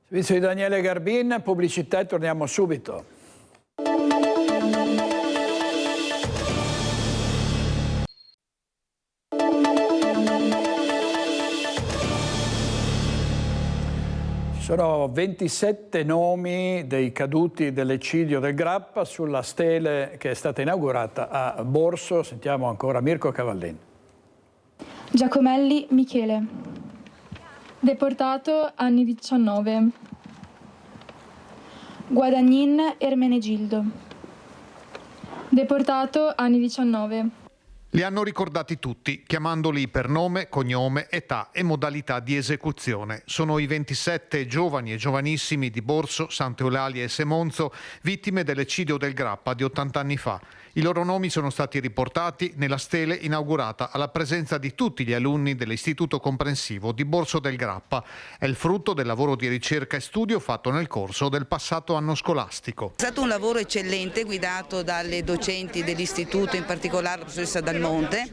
Servizio di Daniele Garbin, pubblicità e torniamo subito. Sono 27 nomi dei caduti dell'eccidio del Grappa sulla stele che è stata inaugurata a Borso. Sentiamo ancora Mirko Cavallin. Giacomelli Michele, deportato anni 19. Guadagnin Ermenegildo, deportato anni 19. Li hanno ricordati tutti, chiamandoli per nome, cognome, età e modalità di esecuzione. Sono i 27 giovani e giovanissimi di Borso, Sant'Eulalia e Semonzo, vittime dell'eccidio del Grappa di 80 anni fa. I loro nomi sono stati riportati nella stele inaugurata alla presenza di tutti gli alunni dell'Istituto Comprensivo di Borso del Grappa. È il frutto del lavoro di ricerca e studio fatto nel corso del passato anno scolastico. È stato un lavoro eccellente guidato dalle docenti dell'Istituto, in particolare la professoressa Dalmonte,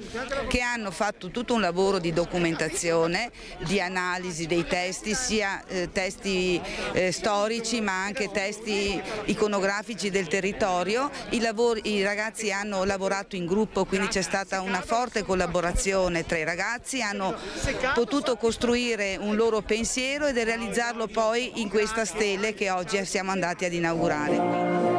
che hanno fatto tutto un lavoro di documentazione, di analisi dei testi, sia testi storici ma anche testi iconografici del territorio. I ragazzi hanno lavorato in gruppo, quindi c'è stata una forte collaborazione tra i ragazzi, hanno potuto costruire un loro pensiero ed realizzarlo poi in questa stele che oggi siamo andati ad inaugurare.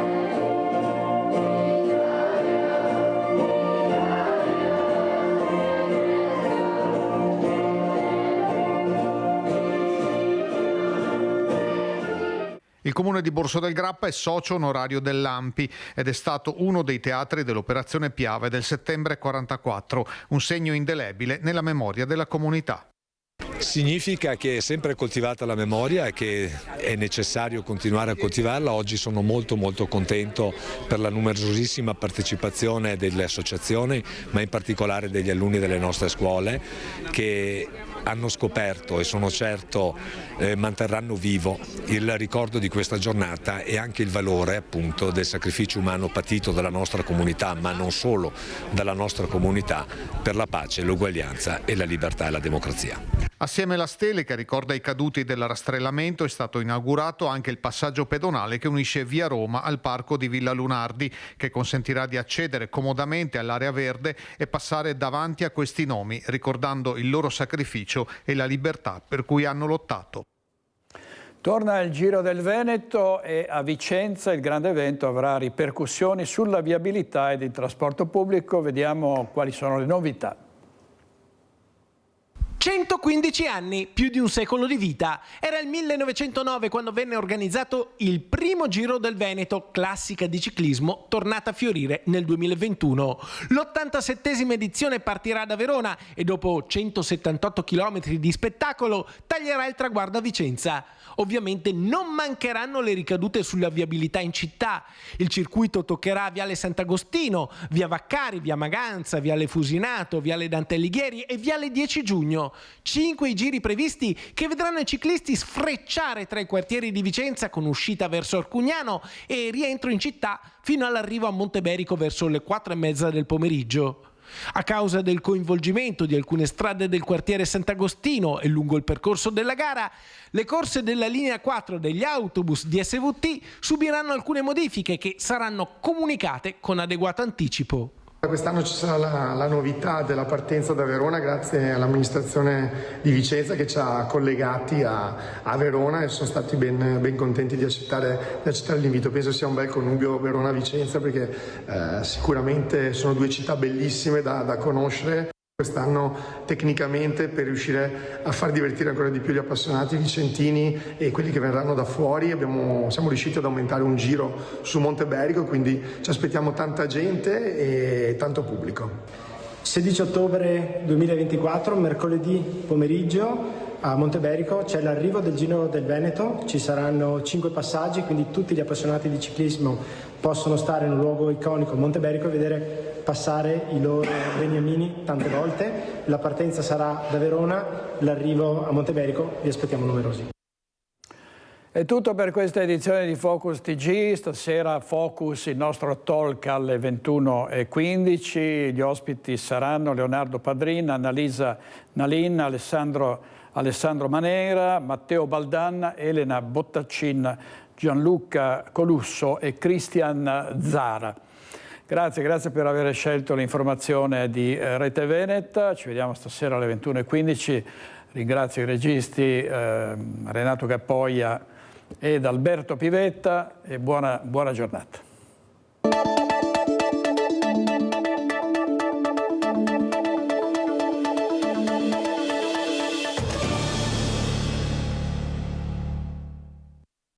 Il comune di Borso del Grappa è socio onorario dell'ANPI ed è stato uno dei teatri dell'operazione Piave del settembre 44, un segno indelebile nella memoria della comunità. Significa che è sempre coltivata la memoria e che è necessario continuare a coltivarla. Oggi sono molto contento per la numerosissima partecipazione delle associazioni, ma in particolare degli alunni delle nostre scuole, che hanno scoperto e sono certo manterranno vivo il ricordo di questa giornata e anche il valore appunto del sacrificio umano patito dalla nostra comunità, ma non solo dalla nostra comunità, per la pace, l'uguaglianza e la libertà e la democrazia. Assieme alla stele che ricorda i caduti del rastrellamento è stato inaugurato anche il passaggio pedonale che unisce via Roma al parco di Villa Lunardi, che consentirà di accedere comodamente all'area verde e passare davanti a questi nomi, ricordando il loro sacrificio e la libertà per cui hanno lottato. Torna il Giro del Veneto e a Vicenza il grande evento avrà ripercussioni sulla viabilità ed il trasporto pubblico. Vediamo quali sono le novità. 115 anni, più di un secolo di vita. Era il 1909 quando venne organizzato il primo Giro del Veneto, classica di ciclismo, tornata a fiorire nel 2021. L'87esima edizione partirà da Verona e dopo 178 km di spettacolo taglierà il traguardo a Vicenza. Ovviamente non mancheranno le ricadute sulla viabilità in città. Il circuito toccherà Viale Sant'Agostino, Via Vaccari, Via Maganza, Viale Fusinato, Viale Dante Alighieri e Viale 10 Giugno. 5 i giri previsti che vedranno i ciclisti sfrecciare tra i quartieri di Vicenza con uscita verso Arcugnano e rientro in città fino all'arrivo a Monteberico verso le 4:30 del pomeriggio. A causa del coinvolgimento di alcune strade del quartiere Sant'Agostino e lungo il percorso della gara, le corse della linea 4 degli autobus di SVT subiranno alcune modifiche che saranno comunicate con adeguato anticipo. Quest'anno ci sarà la novità della partenza da Verona grazie all'amministrazione di Vicenza che ci ha collegati a Verona e sono stati ben contenti di accettare l'invito. Penso sia un bel connubio Verona-Vicenza perché sicuramente sono due città bellissime da conoscere. Quest'anno tecnicamente per riuscire a far divertire ancora di più gli appassionati vicentini e quelli che verranno da fuori siamo riusciti ad aumentare un giro su Monteberico, quindi ci aspettiamo tanta gente e tanto pubblico. 16 ottobre 2024, mercoledì pomeriggio a Monteberico c'è l'arrivo del Giro del Veneto, ci saranno 5 passaggi, quindi tutti gli appassionati di ciclismo possono stare in un luogo iconico Monteberico e vedere passare i loro beniamini tante volte. La partenza sarà da Verona, l'arrivo a Monteberico, vi aspettiamo numerosi. È tutto per questa edizione di Focus TG. Stasera Focus, il nostro talk alle 21:15. Gli ospiti saranno Leonardo Padrin, Annalisa Nalin, Alessandro Manera, Matteo Baldanna, Elena Bottaccin, Gianluca Colusso e Cristian Zara. Grazie per aver scelto l'informazione di Rete Veneta. Ci vediamo stasera alle 21:15. Ringrazio i registi Renato Cappoia ed Alberto Pivetta e buona giornata.